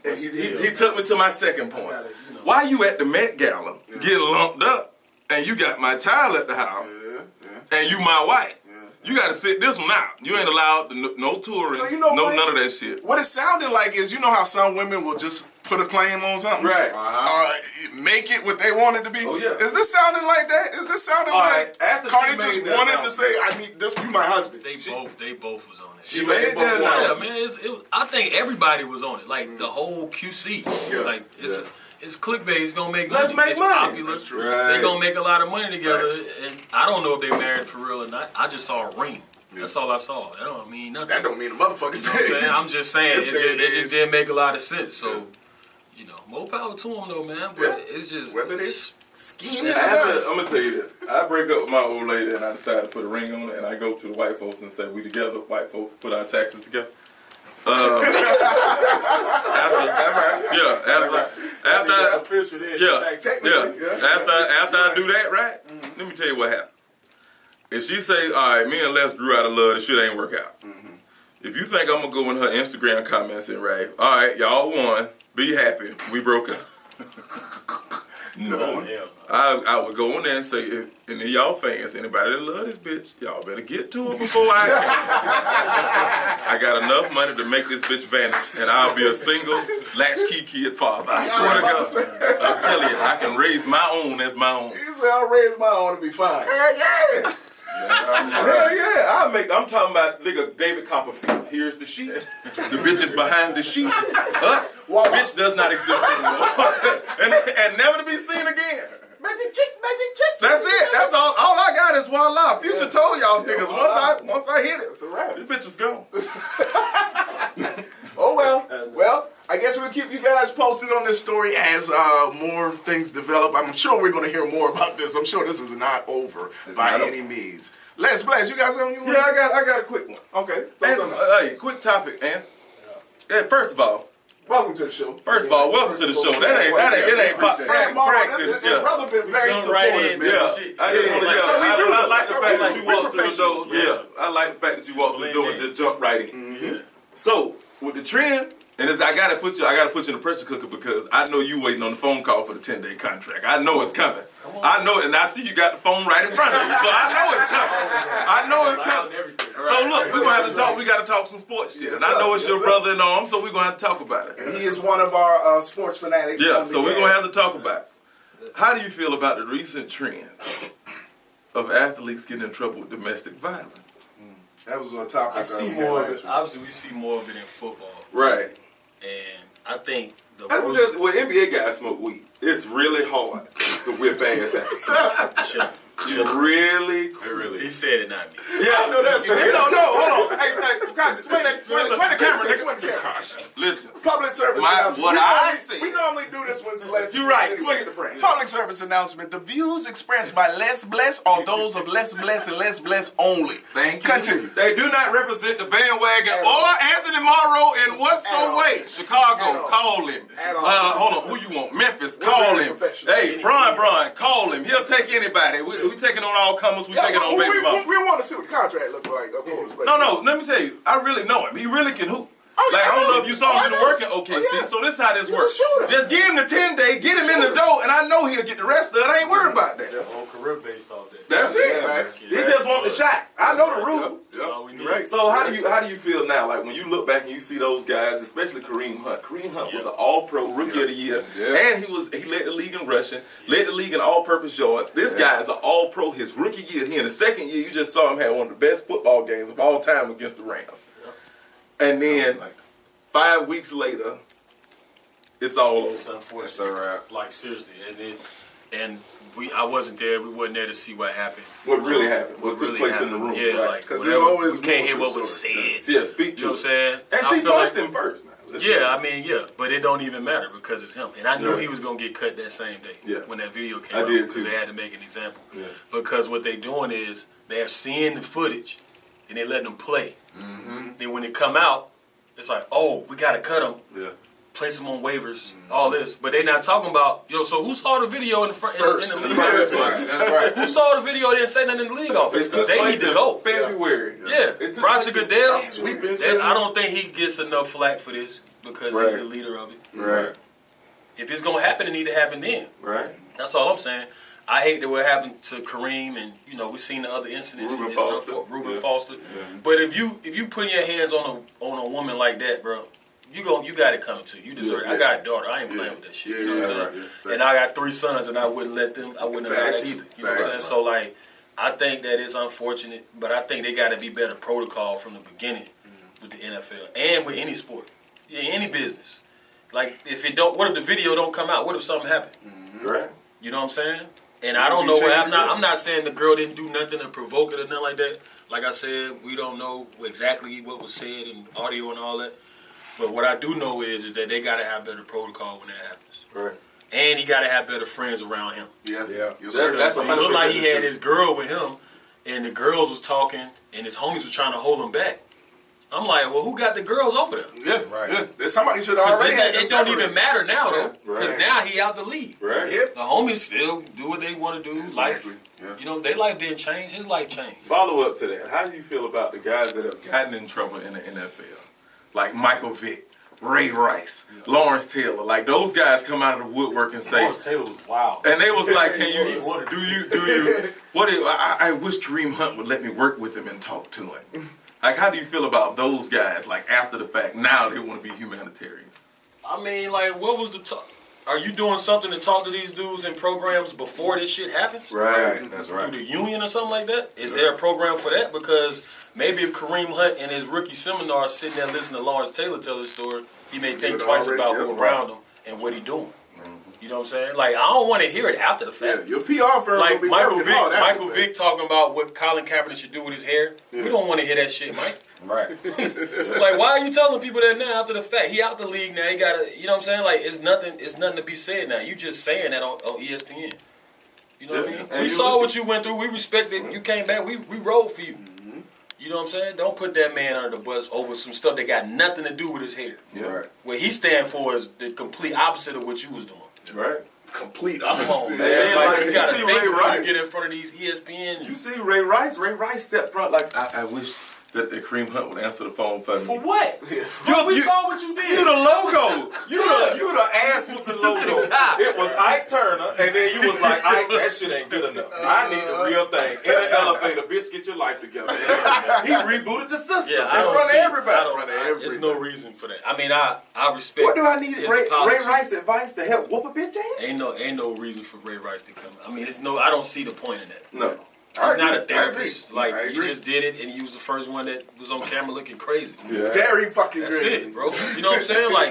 he took me to my second point. Why you at the Met Gala getting lumped up and you got my child at the house and you my wife? You got to sit this one out. You ain't allowed no touring, So you know what? none of that shit. What it sounded like is, you know how some women will just put a claim on something? Right. Make it what they want it to be? Oh, yeah. Is this sounding like that? Is this sounding All like right, after Cardi she just made that wanted to say, I need this, you my husband? They both was on it. She made that Yeah, announcement. man. I think everybody was on it. Like the whole QC. Yeah. Like it's clickbait. It's gonna make money. Let's make it's money. Popular. That's true. Right. They gonna make a lot of money together. And I don't know if they married for real or not. I just saw a ring. That's all I saw. That don't mean nothing. That don't mean a motherfucking You know what I'm saying? thing. I'm just saying. It just didn't make a lot of sense. So, Yeah. you know, more power to them though, man. But Yeah. it's just Whether they scheme or I'm gonna tell you this. I break up with my old lady and I decide to put a ring on it, and I go to the white folks and say, we together, white folks, put our taxes together. After I do that, right? Let me tell you what happened. If she say, all right, me and Les grew out of love, this shit ain't work out. If you think I'm gonna go in her Instagram comments and write, all right, y'all won, be happy, we broke up. No. I would go on there and say, if any of y'all fans, anybody that love this bitch, y'all better get to her before I got enough money to make this bitch vanish, and I'll be a single latchkey kid father. I swear to God. I'm telling you, I can raise my own as my own. You say I'll raise my own to be fine. Hell yeah. Hell yeah. I'm talking about nigga David Copperfield. Here's the sheet. The bitch is behind the sheet. Bitch does not exist anymore. and never to be seen again. Magic chick. That's it. That's all I got is voila. Future told y'all niggas once I hit it. It's a wrap. This bitch is gone. Oh well, I guess we'll keep you guys posted on this story as more things develop. I'm sure we're going to hear more about this. I'm sure this is not over by any means. Les Blaze, you guys have anything? Yeah, I got a quick one. Okay. Hey, quick topic, man. Hey, first of all, welcome to the show. Welcome to the show. It ain't pop. Hey, Practice. your brother been very Jump right supportive, into man. the Yeah, shit. I like the fact that That's you how we walked through the door. professionals, Yeah, I like the fact that you walked through the door and just jumped right in. So with the trend, and I gotta put you in the pressure cooker because I know you waiting on the phone call for the 10-day contract. I know it's coming. I know it, and I see you got the phone right in front of you, so I know it's coming. So look, we're gonna have to talk. We got to talk some sports shit. Yes, and I know it's yes, your sir. brother in arms, so we're gonna have to talk about it. And he is one of our sports fanatics. Yeah, on the so we're gonna cast. have to talk about it. How do you feel about the recent trend of athletes getting in trouble with domestic violence? That was a topic. I see we had more of last it. week. Obviously, we see more of it in football, Right. and I think the That's most because when NBA guys smoke weed, it's really hard to whip ass after shit. Really? He said it, not me. Yeah, I know that's right. No, hold on. Hey, guys, explain the camera. Explain the camera. Listen. Public service My- announcement. what I see- We normally do this when it's less. You're right. Swing it to Brad. Public service announcement. The views expressed by Less Bless are those of Less Bless and Less Bless only. Thank you. Continue. They do not represent the bandwagon At or all. Anthony Morrow in At whatsoever all. way. Chicago, At all. call him. At all. Hold on, who you want? Memphis, We're call very him. professional. Hey, Brian, call him. He'll take anybody. We taking on all comers. We taking on baby mamas. we want to see what the contract looks like, of course. But No, let me tell you, I really know him. He really can hoop. Oh, Like, yeah, I don't I know know. if you saw Oh, I him do the know. work in OKC, Oh, yeah. so this is how this He's a works. shooter. Just give him the 10-day, get him in the door, and I know he'll get the rest of it. I ain't worried about that. The whole career based off that. That's it. Yeah, facts. He just want the shot. I know the rules. That's all we need. Right. So how do you feel now? Like when you look back and you see those guys, especially Kareem Hunt. Kareem Hunt was an All-Pro Rookie of the Year, and he led the league in rushing, led the league in all-purpose yards. This guy is an All-Pro his rookie year. He in the second year, you just saw him have one of the best football games of all time against the Rams. And then 5 weeks later, it's all over. It's unfortunate. That's all right. Like seriously, I wasn't there. We wasn't there to see what happened. What really happened? What took really place in the happened. room? Yeah, right. like Because whatever. there's always We can't more hear to what the was story. said. Yeah, speak You to know what I'm it. saying? And I she feel punched like- him first. Now. Yeah, I mean, yeah, but it don't even matter because it's him. And I knew Yeah. he was gonna get cut that same day Yeah. when that video came I out did because too. they had to make an example. Yeah. Because what they doing is they're seeing the footage and they letting them play. Then when they come out, it's like, oh, we gotta cut him, Yeah. place him on waivers, all this. But they not talking about, so who saw the video in the front? First. In the First. league? That's right. Who saw the video? Didn't say nothing in the league It office. took They place need to in go. February. Yeah, It took Roger place in- Goodell. Sweeping. I don't think he gets enough flack for this because he's Right. the leader of it. Right. If it's gonna happen, it need to happen then. Right. That's all I'm saying. I hate that what happened to Kareem, and we've seen the other incidents. Reuben It's Foster. Reuben Yeah. Foster. But if you putting your hands on a woman like that, bro, you got it coming to you. You deserve it. I got a daughter. I ain't playing with that shit. You know what I'm saying? right. And I got 3 sons, and I wouldn't have done that Facts. either. You know what I'm saying? So like, I think that is unfortunate, but I think they got to be better protocol from the beginning with the NFL and with any sport, any business. Like if what if the video don't come out? What if something happened? Right. You know what I'm saying? And I don't know. I'm not saying the girl didn't do nothing to provoke it or nothing like that. Like I said, we don't know exactly what was said in audio and all that. But what I do know is that they got to have better protocol when that happens. Right. And he got to have better friends around him. Yeah. That's So he looked like he 100% had his girl with him, and the girls was talking, and his homies was trying to hold him back. I'm like, well, who got the girls over there? Yeah, Right. yeah. There's somebody should have already had them It don't separated. even matter now, though, because Right. now he out the league. Right. Yep. The homies still do what they want to do. Exactly. Life, Yeah. their life didn't change. His life changed. Follow up to that. How do you feel about the guys that have gotten in trouble in the NFL? Like Michael Vick, Ray Rice, Lawrence Taylor. Like those guys come out of the woodwork and say, Lawrence Taylor was wild. and they was like, can He you, was. do you, what if, I wish Kareem Hunt would let me work with him and talk to him. Like, how do you feel about those guys, like, after the fact, now they want to be humanitarians? I mean, like, what was the talk? Are you doing something to talk to these dudes in programs before this shit happens? Right. That's Through right. the union or something like that? Is there a program for that? Because maybe if Kareem Hunt in his rookie seminar sitting there listening to Lawrence Taylor tell his story, he may think would twice already- about yeah, who right. around him and what he doing. You know what I'm saying? Like, I don't want to hear it after the Yeah, fact. your PR firm Like will be Michael working hard after Vick the fact. talking about what Colin Kaepernick should do with his hair. We don't want to hear that shit, Mike. Right. Like, why are you telling people that now after the fact? He out the league now. He gotta, you know what I'm saying? Like, it's nothing to be said now. You just saying that on ESPN. You know what I Yeah. mean? And We you saw look- what you went through. We respected. You came back. We rode for you. You know what I'm saying? Don't put that man under the bus over some stuff that got nothing to do with his hair. Yeah. Right. What he stand for is the complete opposite of what you was doing. Right. Complete Come opposite. on, man. Man, Like, like, you you gotta see think Ray before Rice. you get in front of these ESPN. You see Ray Rice? Ray Rice stepped front like, I wish that the Kareem Hunt would answer the phone for me. For what? Bro, we saw what you did. You the logo. You the ass with the logo. It was Ike Turner, and then you was like, Ike, that shit ain't good enough. I need the real thing. In the elevator, bitch, get your life together. He rebooted the system Yeah, in front of everybody. There's no reason for that. I mean, I respect. What do I need his Ray apology. Rice's advice to help whoop a bitch ass? Ain't no reason for Ray Rice to come. I mean, I don't see the point in that. No. He's not a therapist. I Like, agree. he just did it, and he was the first one that was on camera looking crazy. Yeah. Very fucking That's crazy. it, bro. You know what I'm saying? Like,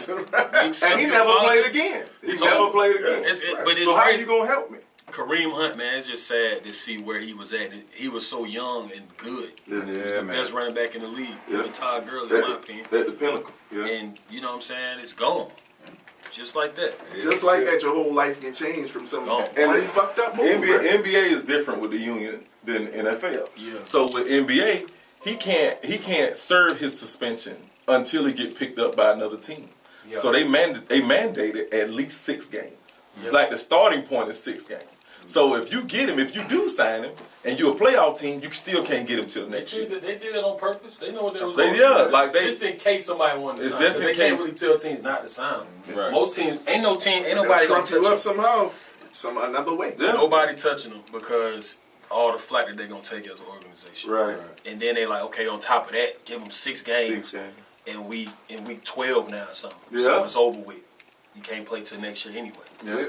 And he never played again. He never played again. But it's So how crazy. you gonna help me? Kareem Hunt, man, it's just sad to see where he was at. He was so young and good. Yeah, He's the best running back in the league. Yeah. With Todd Gurley, in my opinion. At the pinnacle. Yeah. And you know what I'm saying? It's gone. Just like that. Just like that, your whole life can change from some Oh. one fucked up move. NBA is different with the union than NFL. Yeah. So with NBA, he can't serve his suspension until he get picked up by another team. Yeah. So they mandated at least 6 games. Yeah. Like the starting point is 6 games. So if you do sign him, and you're a playoff team, you still can't get him till next year. They did it on purpose. They know what they was They going did, to like they. just in case somebody wanted to It's sign. just 'Cause in they can't case. really tell teams not to sign them. Right. Most teams, ain't nobody They'll gonna trump touch you up them. somehow, another way. Yeah. Nobody touching them because all the flack that they're gonna take as an organization. Right. And then they like, okay, on top of that, give them 6 games, 6 games. and we in week 12 now or something. Yeah. So it's over with. You can't play till next year anyway. Yeah.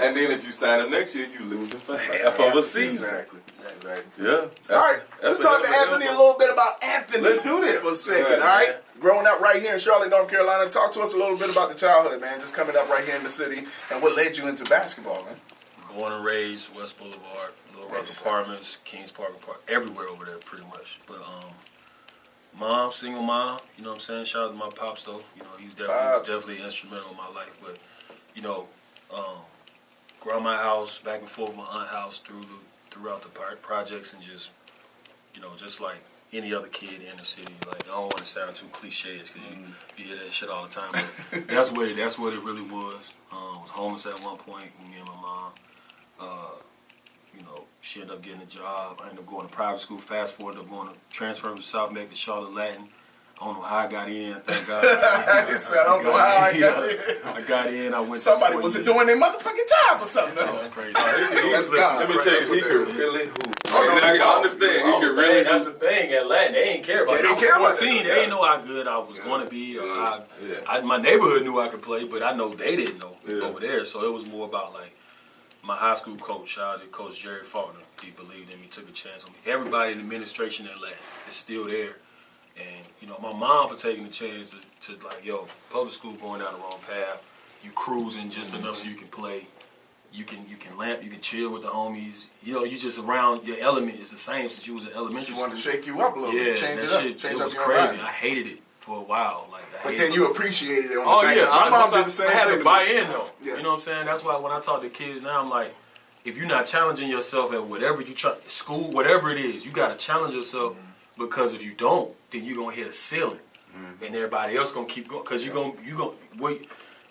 And then if you sign him next year, you losing for half of a season. Exactly. Yeah. All right, let's a talk to hell of a Anthony a number. little bit about Anthony. Let's do this. For a second, Right, all right? man. Growing up right here in Charlotte, North Carolina, talk to us a little bit about the childhood, man. Just coming up right here in the city, and what led you into basketball, man. Born and raised West Boulevard, Little Rock Apartments, Kings Park Apartments, everywhere over there pretty much. But mom, single mom, you know what I'm saying? Shout out to my pops though. You know, he's definitely instrumental in my life. But, you know, grandma house, back and forth my aunt house throughout the projects, and just, you know, just like any other kid in the city. Like, I don't want to sound too cliche because you hear that shit all the time. But that's what it really was. Was homeless at one point with me and my mom. You know, she ended up getting a job. I ended up going to private school. Fast forward, ended up going to transfer to South Meck to Charlotte Latin. I don't know how I got in. Thank God. He said, I don't know how I got in. I got in. I went. Somebody to 4 wasn't years. doing their motherfucking job or something. That was crazy. That's God. Let me tell you, he could really hoop. Oh, no, I understand. He could really That's hoop. the thing. At Latin, they ain't care about Yeah, it. they I was care about 14. that. They didn't know how good I was going to be. Or my neighborhood knew I could play, but I know they didn't know over there. So it was more about like my high school coach, shout out to Coach Jerry Faulkner. He believed in me, took a chance on me. Everybody in the administration at Latin is still there. And, you know, my mom for taking the chance to like, yo, public school going down the wrong path. You cruising just enough so you can play. You can lamp, you can chill with the homies. You know, you just around, your element is the same since you was in elementary She school. wanted to shake you up a little Yeah, bit, change that it up, shit, change it up was your crazy. environment. I hated it for a while. Like, But then you appreciated it on oh the back yeah, end. My mom did I the same had thing. to buy me. in though. Yeah. You know what I'm saying? That's why when I talk to kids now, I'm like, if you're not challenging yourself at whatever you try, school, whatever it is, you got to challenge yourself because if you don't, then you're gonna hit a ceiling, and everybody else gonna keep going because you gonna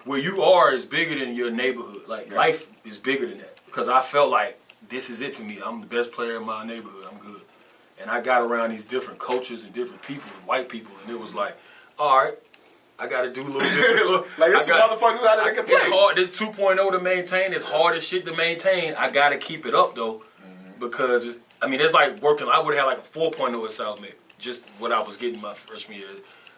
where you are is bigger than your neighborhood. Like life is bigger than that. Because I felt like this is it for me. I'm the best player in my neighborhood. I'm good, and I got around these different cultures and different people, and white people, and it was like, all right. I got to do a little different. Like, there's some motherfuckers out there that can play. It's hard. This 2.0 to maintain. It's hard as shit to maintain. I got to keep it up, though, because, it's like working. I would have had like a 4.0 at South Mid. Just what I was getting my freshman year.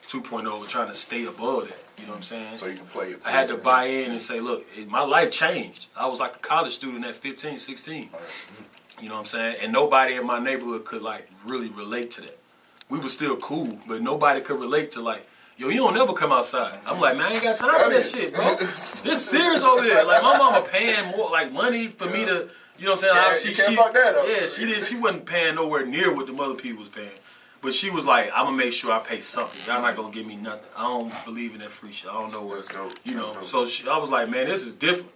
2.0, trying to stay above that. You know what I'm saying? So you can play it. I had to buy in and say, look, my life changed. I was like a college student at 15, 16. You know what I'm saying? And nobody in my neighborhood could, like, really relate to that. We were still cool, but nobody could relate to, like, yo, you don't never come outside. I'm like, man, I ain't got time for that shit, bro. This serious over there. Like, my mama paying more, like, money for me to, you know what I'm saying? You can't fuck that up. Yeah, she wasn't paying nowhere near what the other people was paying. But she was like, I'm going to make sure I pay something. Y'all not going to give me nothing. I don't believe in that free shit. I don't know what, you know. So I was like, man, this is different.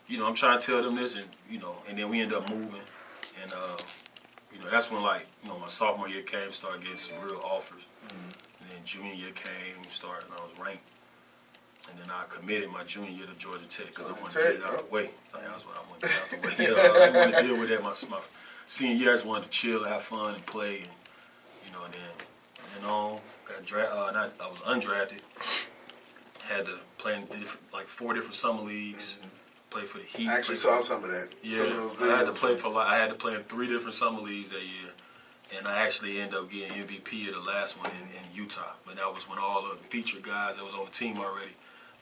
You know, I'm trying to tell them this, and, you know, and then we end up moving. And, you know, that's when, like, you know, my sophomore year came, started getting some real offers. And then junior year came, started, and I was ranked. And then I committed my junior year to Georgia Tech because I wanted to get it out of the way. Like, that's what I wanted to get out of the way. You know, I didn't want to deal with that my senior year. I just wanted to chill, have fun, and play. And, you know, and then got drafted. I was undrafted. Had to play in like 4 different summer leagues. Play for the Heat. I actually saw some of that. Yeah, Some of those I had to videos. play in 3 different summer leagues that year. and I actually ended up getting MVP of the last one in Utah. But that was when all of the featured guys that was on the team already,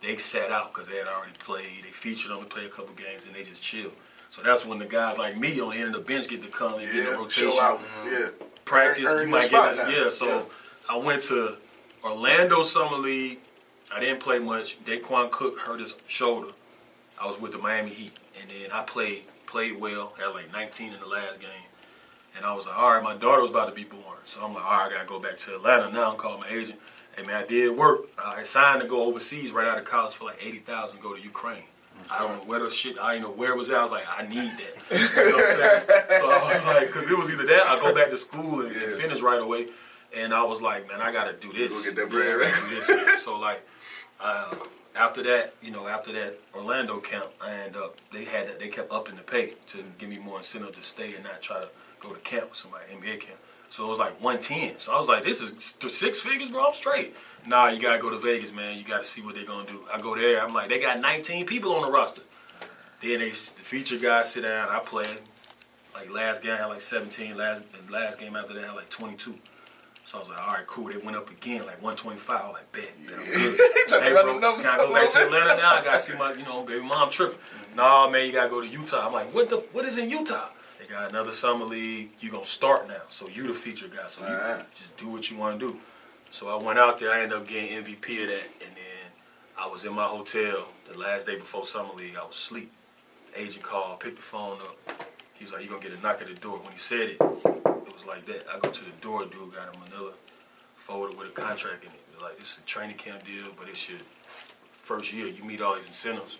they sat out because they had already played. They featured them to play a couple games, and they just chilled. So that's when the guys like me on the end of the bench get to come and get the rotation. Show out. Practice, Earn you your might spot get this. now. So I went to Orlando Summer League. I didn't play much. Daquan Cook hurt his shoulder. I was with the Miami Heat, and then I played well. Had like 19 in the last game. And I was like, all right, my daughter was about to be born. So I'm like, all right, I got to go back to Atlanta now and call my agent. Hey, man, I did work. I signed to go overseas right out of college for like $80,000 to go to Ukraine. I don't know where the shit, I didn't know where it was at. I was like, I need that. You know what I'm saying? So I was like, because it was either that, I go back to school and finish right away. And I was like, man, I got to do this. Go get that bread, right? Do this. So like, after that Orlando camp, I ended up, they kept upping the pay to give me more incentive to stay and not try to go to camp with somebody, NBA camp. So it was like 110. So I was like, this is 6 figures, bro. I'm straight. Nah, you gotta go to Vegas, man. You gotta see what they're gonna do. I go there. I'm like, they got 19 people on the roster. Then the featured guys sit down. I play. Like last game, I had like 17. Last game after that, I had like 22. So I was like, all right, cool. They went up again, like 125. I was like, bet. Hey, bro, can I go back to Atlanta now? I gotta see my, baby mom tripping. Nah, man, you gotta go to Utah. I'm like, what is in Utah? They got another summer league. You gonna start now, so you the featured guy. So you just do what you want to do. So I went out there. I ended up getting MVP of that, and then I was in my hotel the last day before summer league. I was asleep. The agent called, picked the phone up. He was like, "You gonna get a knock at the door?" When he said it, it was like that. I go to the door. Dude got a manila folder with a contract in it. It was like, this is a training camp deal, but it's your first year. You meet all these incentives.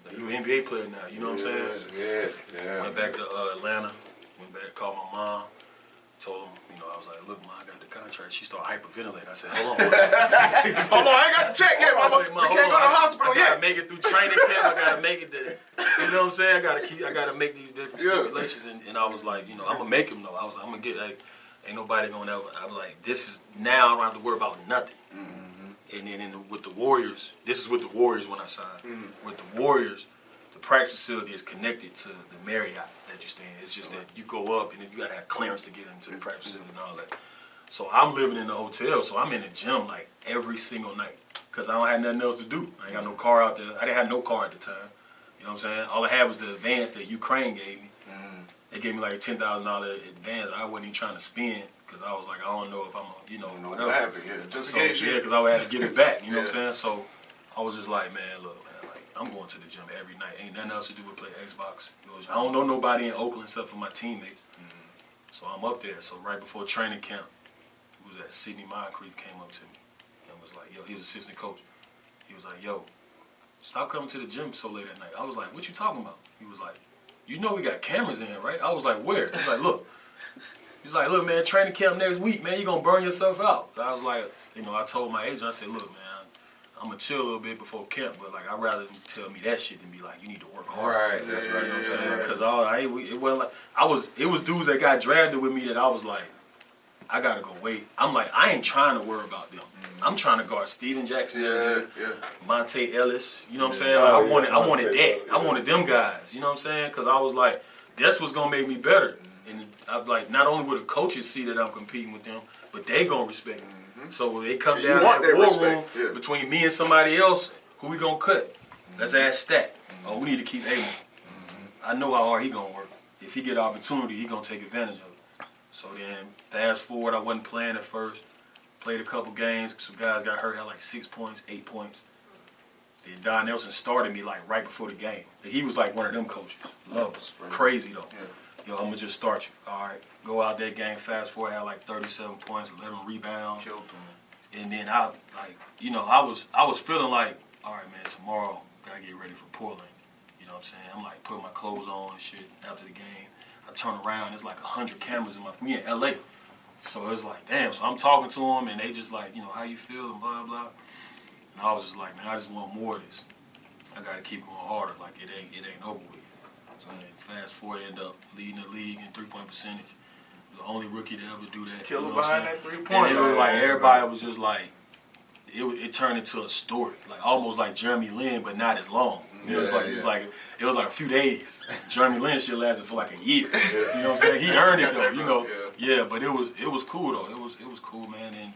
Like, you're an NBA player now, you know what I'm saying? Yeah. Went back to Atlanta, went back, called my mom, told him, I was like, look, Mom, I got the contract. She started hyperventilating. I said, hold on. Hold on, I ain't got the check yet, mama. We can't go to the hospital I yet. gotta make it through training camp. I gotta make it there. You know what I'm saying? I gotta make these different stipulations. And I was like, I'm gonna make him know. I'm gonna get, like, ain't nobody gonna ever. I was like, this is, now I don't have to worry about nothing. And then with the Warriors, this is with the Warriors when I signed. With the Warriors, the practice facility is connected to the Marriott that you stay in. It's just that you go up and then you gotta have clearance to get into the practice facility and all that. So I'm living in the hotel, so I'm in the gym like every single night because I don't have nothing else to do. I ain't got no car out there. I didn't have no car at the time. You know what I'm saying? All I had was the advance that Ukraine gave me. They gave me like a $10,000 advance. I wasn't even trying to spend. Because I was like, I don't know if I'm, whatever. What happened? Yeah, just in case. Yeah, because I would have to give it back. You know what I'm saying? So I was just like, man, look, man, like I'm going to the gym every night. Ain't nothing else to do but play Xbox. I don't know nobody in Oakland except for my teammates. So I'm up there. So right before training camp, it was that Sidney Moncrief came up to me and was like, yo, he was assistant coach. He was like, yo, stop coming to the gym so late at night. I was like, what you talking about? He was like, we got cameras in here, right? I was like, where? He's like, look. He's like, look, man, training camp next week, man, you're going to burn yourself out. I was like, I told my agent, I said, look, man, I'm going to chill a little bit before camp, but, like, I'd rather them tell me that shit than be like, you need to work hard. Right, That's right, you know what I'm saying? Because it wasn't like, it was dudes that got drafted with me that I was like, I got to go wait. I'm like, I ain't trying to worry about them. I'm trying to guard Steven Jackson, Monte Ellis, you know what I'm saying? Like, I wanted that. I wanted them guys, you know what I'm saying? Because I was like, that's what's going to make me better. And I'm like, not only will the coaches see that I'm competing with them, but they gonna respect me. So when they come down to that war room between me and somebody else, who we gonna cut? Let's ask Stat. Oh, we need to keep Aiden. I know how hard he gonna work. If he get an opportunity, he gonna take advantage of it. So then, fast forward, I wasn't playing at first. Played a couple games. Some guys got hurt, had like 6 points, 8 points. Then Don Nelson started me like right before the game. He was like one of them coaches. Love him. Crazy though. Yo, I'm gonna just start you. All right, go out that game. Fast forward, had like 37 points, 11 rebounds. Killed them. And then I was feeling like, all right, man, tomorrow gotta get ready for Portland. You know what I'm saying? I'm like putting my clothes on and shit after the game. I turn around, there's like 100 cameras me in LA. So it's like, damn. So I'm talking to them, and they just like, how you feel and blah blah. And I was just like, man, I just want more of this. I gotta keep going harder. Like it ain't over with. So fast forward, end up leading the league in 3-point percentage. The only rookie to ever do that. Killer you know behind that 3-point. And it was like everybody was just like, it turned into a story, like almost like Jeremy Lin, but not as long. It was like a few days. Jeremy Lin shit lasted for like a year. You know what I'm saying? He earned it though. You know. Yeah, but it was cool though. It was cool, man. And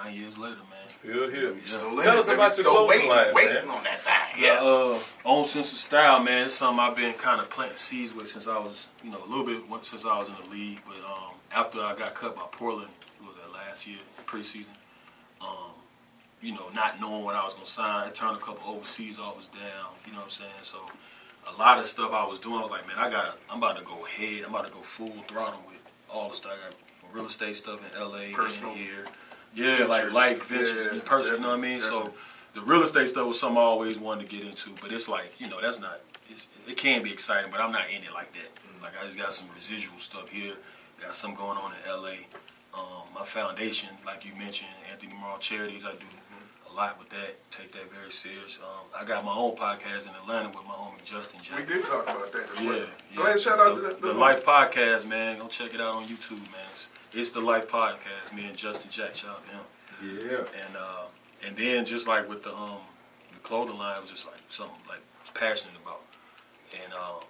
9 years later, man. Still here. Yeah. Tell us about your clothing line, waiting man. on that thing. Yeah. Own sense of style, man. It's something I've been kind of planting seeds with since I was, a little bit since I was in the league. But after I got cut by Portland, it was that last year, preseason. Not knowing what I was gonna sign, I turned a couple overseas offers down. You know what I'm saying? So a lot of stuff I was doing, I was like, man, I'm about to go ahead. I'm about to go full throttle with all the stuff. I got real estate stuff in LA, Personal. and here. Yeah, like life ventures and personal, you know what I mean? So the real estate stuff was something I always wanted to get into, but it's like, that's not, it can be exciting, but I'm not in it like that. Like I just got some residual stuff here, got some going on in LA. My foundation, like you mentioned, Anthony Morrow Charities, I do a lot with that, take that very serious. I got my own podcast in Atlanta with my homie Justin Jack. We did talk about that as well. Yeah. Go ahead, shout out to the Life Podcast, man. Go check it out on YouTube, man. It's the Life Podcast. Me and Justin Jack, shout out to him. Yeah. And then just like with the clothing line, it was just like something like I was passionate about. And I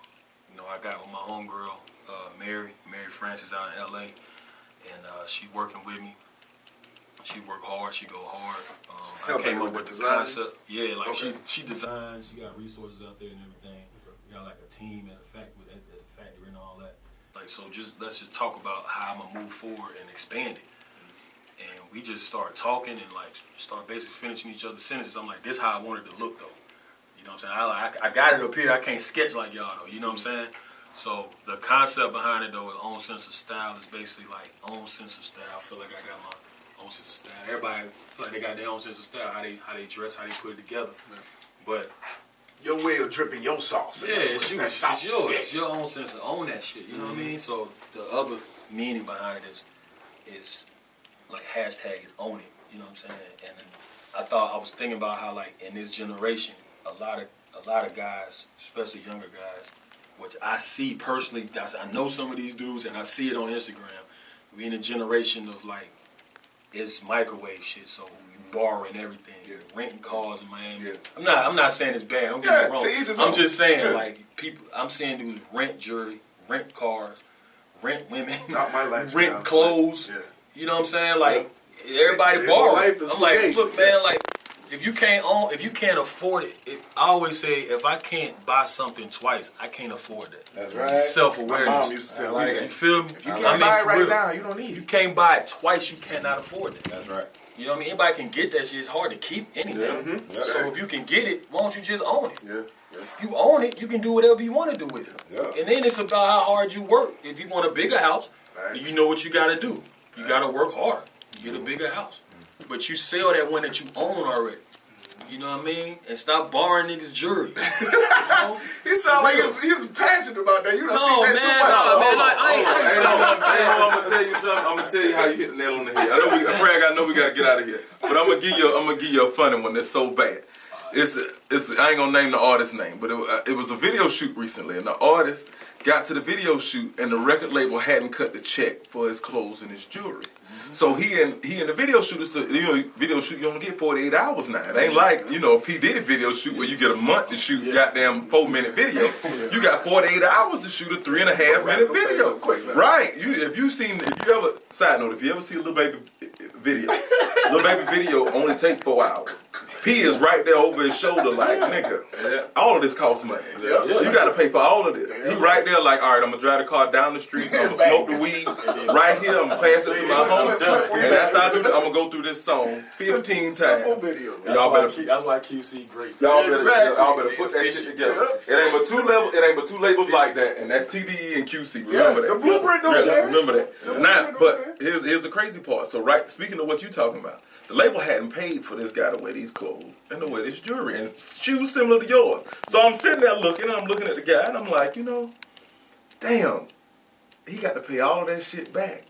got with my homegirl, Mary Francis out in LA, and she working with me. She work hard. She go hard. I came up with the concept. Yeah, like she designs. She got resources out there and everything. We got like a team at the factory and all that. Like let's just talk about how I'm gonna move forward and expand it. And we just start talking and like start basically finishing each other's sentences. I'm like, this is how I wanted to look though. You know what I'm saying? I got it up here. I can't sketch like y'all though. You know what I'm saying? So the concept behind it though, is own sense of style is basically like own sense of style. I feel like I got my own sense of style. Everybody feel like they got their own sense of style, how they dress, how they put it together. Yeah. But your way of dripping your sauce. Yeah, it's yours. It's your own sense of own that shit. You know what I mean? So the other meaning behind it is like hashtag is own it. You know what I'm saying? And I was thinking about how like in this generation, a lot of guys, especially younger guys, which I see personally, I know some of these dudes and I see it on Instagram. We in a generation of like, it's microwave shit, so you borrowing everything, renting cars in Miami. Yeah. I'm not saying it's bad. Don't get me wrong. I'm just saying like people. I'm seeing dudes rent jewelry, rent cars, rent women, not my lifestyle, rent clothes. Yeah. You know what I'm saying? Like everybody borrow. I'm like, look, man, like if you can't afford it, I always say if I can't buy something twice, I can't afford it. That's right. Self-awareness. My mom used to tell me that. You feel me? If you can't buy it right now, you don't need it. You can't buy it twice, you cannot afford it. That's right. You know what I mean? Anybody can get that shit. It's hard to keep anything. Yeah. So if you can get it, why don't you just own it? Yeah. You own it, you can do whatever you want to do with it. Yeah. And then it's about how hard you work. If you want a bigger house, you know what you got to do. You got to work hard. Get a bigger house. But you sell that one that you own already. You know what I mean? And stop borrowing niggas' jewelry. You know? He sound like he's passionate about that. You don't see that too much. I'm gonna tell you something. I'm gonna tell you how you hit the nail on the head. I know we gotta get out of here. But I'm gonna give you a funny one that's so bad. I ain't gonna name the artist's name, but it was a video shoot recently, and the artist got to the video shoot, and the record label hadn't cut the check for his clothes and his jewelry. So he in the video shoot, video shoot you only get 48 hours now. It ain't like, a P. Diddy video shoot where you get a month to shoot goddamn 4-minute video. You got 48 hours to shoot a 3.5-minute video. Right. If you ever see a Lil Baby video, Lil Baby video only take 4 hours. P is right there over his shoulder like, nigga, all of this costs money. You got to pay for all of this. He right there like, all right, I'm going to drive the car down the street. I'm going to smoke the weed right here. I'm going to pass it to my home. And after I do that, I'm going to go through this song 15 times. That's why QC great. Y'all better put that shit together. It ain't but two labels like that, and that's TDE and QC. Remember that. The blueprint don't change. Remember that. But here's the crazy part. So speaking of what you talking about, the label hadn't paid for this guy to wear these clothes and to wear this jewelry and shoes similar to yours. So I'm sitting there looking at the guy and I'm like, damn, he got to pay all of that shit back.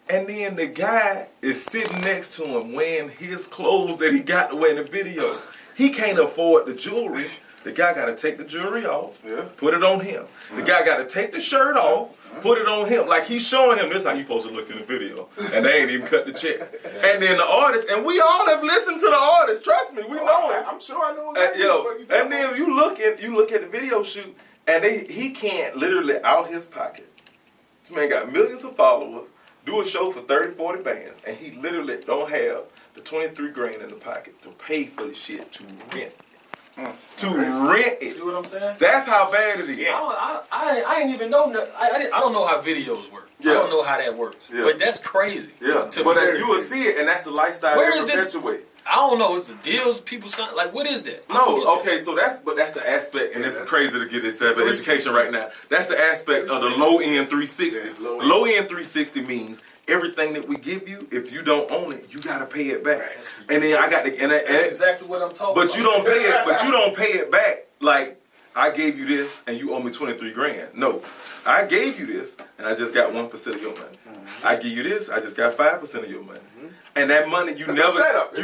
And then the guy is sitting next to him wearing his clothes that he got to wear in the video. He can't afford the jewelry. The guy got to take the jewelry off, put it on him. The guy got to take the shirt off, put it on him. Like he's showing him this how you supposed to look in the video, and they ain't even cut the check. And then the artist, and we all have listened to the artist. Trust me, we know it. I'm sure I know exactly. And then you look at the video shoot, and he can't literally out his pocket. This man got millions of followers, do a show for 30, 40 bands, and he literally don't have the 23 grand in the pocket to pay for the shit to rent. To rent it. See what I'm saying? That's how bad it is. I ain't even know that. I don't know how videos work. Yeah. I don't know how that works. Yeah. But that's crazy. Yeah. But you will see it, and that's the lifestyle Where they is this? perpetuate. I don't know. It's the deals people sign. Like, what is that? No, okay, so that's the aspect, and it's crazy to get this type of education right now. That's the aspect of the low end 360. Yeah, low end 360 means everything that we give you, if you don't own it, you gotta pay it back. And then I got the That's exactly what I'm talking about. But you don't pay it. But you don't pay it back. Like I gave you this, and you owe me 23 grand. No, I gave you this, and I just got 1% of your money. I give you this, I just got 5% of your money. And that money you It's never setup.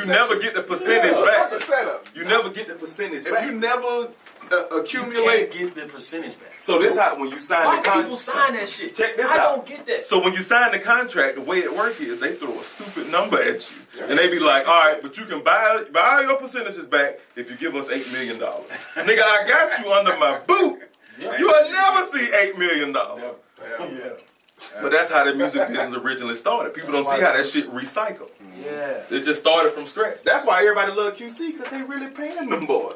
get the percentage back. That's the setup. You never get the percentage back. If you never You accumulate. can't get the percentage back. So this how when you sign Why the do people contract. sign that shit? Check this I out. don't get that. So when you sign the contract, the way it works is they throw a stupid number at you, and they be like, "All right, but you can buy your percentages back if you give us $8 million." Nigga, I got you under my boot. Yeah. You will never see $8 million. Yeah. But that's how the music business originally started. People don't see how that shit recycled. Yeah. It just started from scratch. That's why everybody love QC, because they really paying them boys.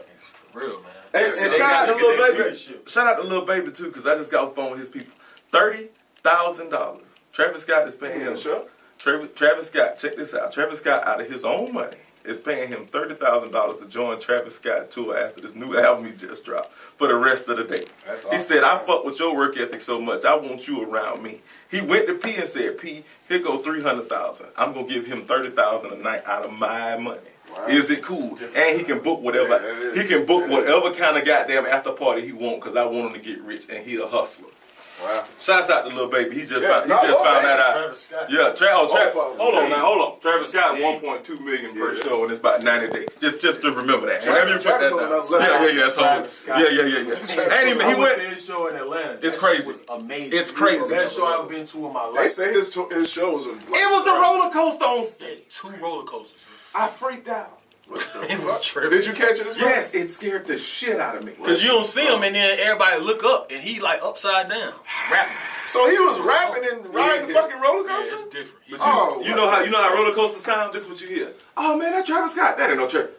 For real, man. And shout out to Lil Baby. Shout out to Lil Baby too, because I just got off the phone with his people. $30,000. Travis Scott is paying him. Sure. Travis Scott, check this out. Travis Scott, out of his own money, is paying him $30,000 to join Travis Scott tour after this new album he just dropped for the rest of the dates. He said, "I fuck with your work ethic so much, I want you around me." He went to P and said, "P, here go $300,000. I'm gonna give him $30,000 a night out of my money." Wow. Is it cool? And he can book whatever. He can book whatever kind of goddamn after party he want, because I want him to get rich, and he a hustler. Wow. Shouts out to Lil Baby. He just found that out. Travis Scott. Yeah, hold on. Travis Scott 1.2 million per show, and it's about 90 days. Just to remember that. Whenever you put that down. Yeah. And he went to his show in Atlanta. It's crazy. Was amazing. It's crazy. Best show I've been to in my life. They say his shows are. It was a roller coaster on stage. 2 roller coasters. I freaked out. It was tripping. Did you catch it as well? Yes, it scared the shit out of me. Because you don't see him, and then everybody look up, and he like upside down, rapping. So he was rapping and riding the fucking roller Yeah, coaster? it's different. But you know how roller coaster sound? This is what you hear. Oh man, that's Travis Scott. That ain't no Travis.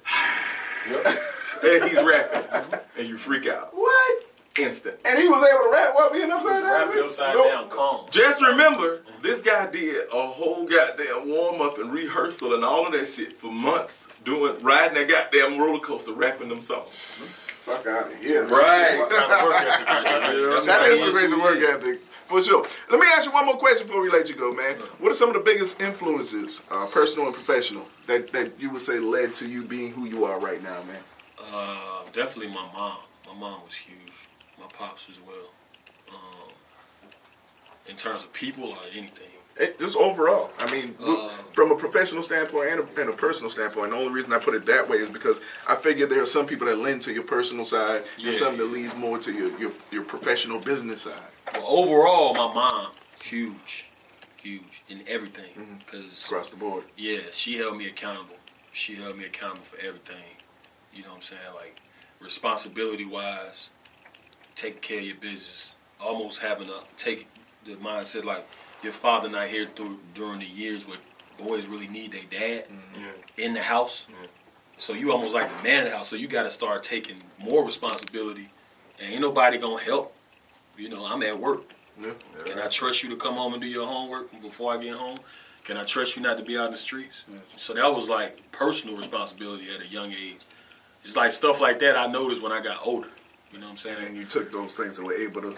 And he's rapping, and you freak out. What? Instant. And he was able to rap while being upside down? Rapping upside down, calm. Just remember, this guy did a whole goddamn warm up and rehearsal and all of that shit for months, riding that goddamn roller coaster, rapping them songs. Fuck out of here. Right. What kind of work ethic is that? That is a crazy work ethic. For sure. Let me ask you one more question before we let you go, man. What are some of the biggest influences, personal and professional, that you would say led to you being who you are right now, man? Definitely my mom. My mom was huge. My pops as well. In terms of people or anything. Just overall. I mean, from a professional standpoint and a personal standpoint. The only reason I put it that way is because I figure there are some people that lend to your personal side and some that leads more to your professional business side. Well, overall, my mom, huge in everything. Cause Across the board. Yeah, she held me accountable. She held me accountable for everything. You know what I'm saying? Like, responsibility-wise, taking care of your business, almost having to take the mindset like your father not here during the years where boys really need their dad in the house. So you almost like the man of the house. So you got to start taking more responsibility, and ain't nobody gonna help. You know, I'm at work. Can I trust you to come home and do your homework before I get home? Can I trust you not to be out in the streets? So that was like personal responsibility at a young age. It's like stuff like that I noticed when I got older. You know what I'm saying? And you took those things and were able to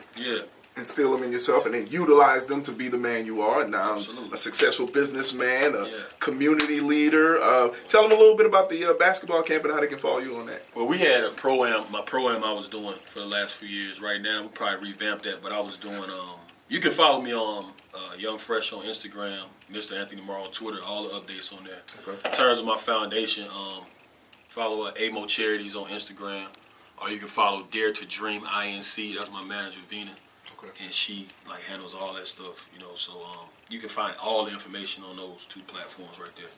instill them in yourself and then utilize them to be the man you are now. Absolutely. A successful businessman, a community leader. Tell them a little bit about the basketball camp and how they can follow you on that. Well, we had a pro-am, my pro-am I was doing for the last few years. Right now, we probably revamped that, but I was doing, you can follow me on Young Fresh on Instagram, Mr. Anthony Morrow on Twitter, all the updates on there. Okay. In terms of my foundation, follow AMO Charities on Instagram, or you can follow Dare to Dream INC. That's my manager, Vina. and she like handles all that stuff. You know, so you can find all the information on those 2 platforms right there.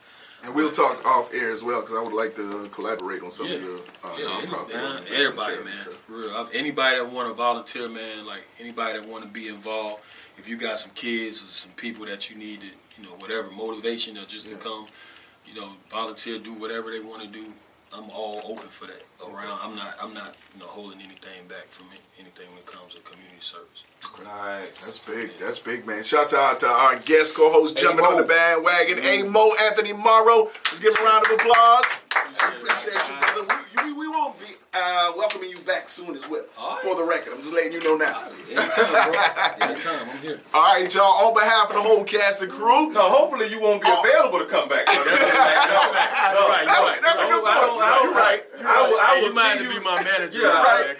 And we'll talk off air as well because I would like to collaborate on some of your nonprofit. Everybody, man. For real. Anybody that want to volunteer, man. Like anybody that want to be involved. If you got some kids or some people that you need to, you know, whatever motivation or just to come, you know, volunteer, do whatever they want to do. I'm all open for that. Around, I'm not, you know, holding anything back from anything when it comes to community service. Nice. That's big, man. Shouts out to our guest co-host jumping on the bandwagon, A-Mo, Anthony Morrow. Let's give him a round of applause. Appreciate you, brother. We won't be welcoming you back soon as well. Right. For the record, I'm just letting you know now. Anytime, bro. Anytime, I'm here. All right, y'all. On behalf of the whole cast and crew. No, hopefully you won't be available to come back. That's a good point. You're right. You might be my manager. Yeah, right.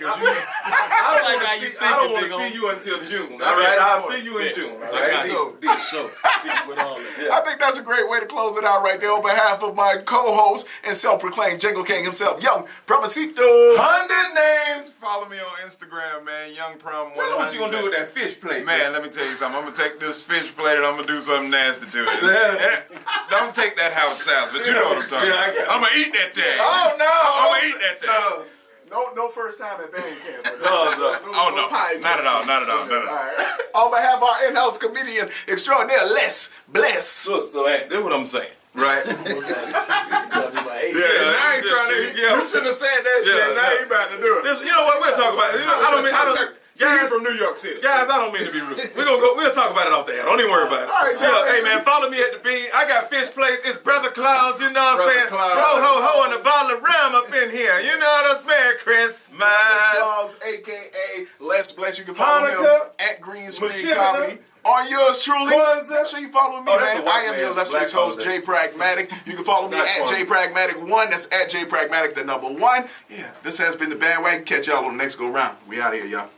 I don't want to see you until June. All right, I'll see you in June. All right. I think that's a great way to close it out right there. On behalf of my co-host and self-proclaimed Jingle King himself, Young Promisito. 100 names. Follow me on Instagram, man. Young Prom 100. Tell me what you gonna do with that fish plate, man. Let me tell you something. I'm gonna take this fish plate and I'm gonna do something nasty to it. Don't take that how it sounds, but you know what I'm talking about. I'm gonna eat that thing. Oh no! I'm gonna eat that thing. No first time at band camp. No. Not at all. Right. On behalf of our in-house comedian extraordinaire, Les Bless. Look, so that's what I'm saying. Right. I ain't trying to. You shouldn't have said that shit. Now you about to do it. You know what? We'll talk about it. Guys from New York City. Guys, I don't mean to be rude. We'll talk about it off the air. Don't even worry about it. All right, hey man, follow me at the Bean. I got fish plates. It's Brother Claus, you know what I'm saying? Claus. Ho, and a bottle of rum up in here. You know that's Merry Christmas. Claus, aka Les Bless. You can follow him at Green Screen Comedy. On yours truly. Make sure you follow me, man. I am your illustrious host, Jay Pragmatic. You can follow me at Jay Pragmatic1. That's at Jay Pragmatic, the number 1. Yeah, this has been the Bandwagon. Catch y'all on the next go round. We out here, y'all.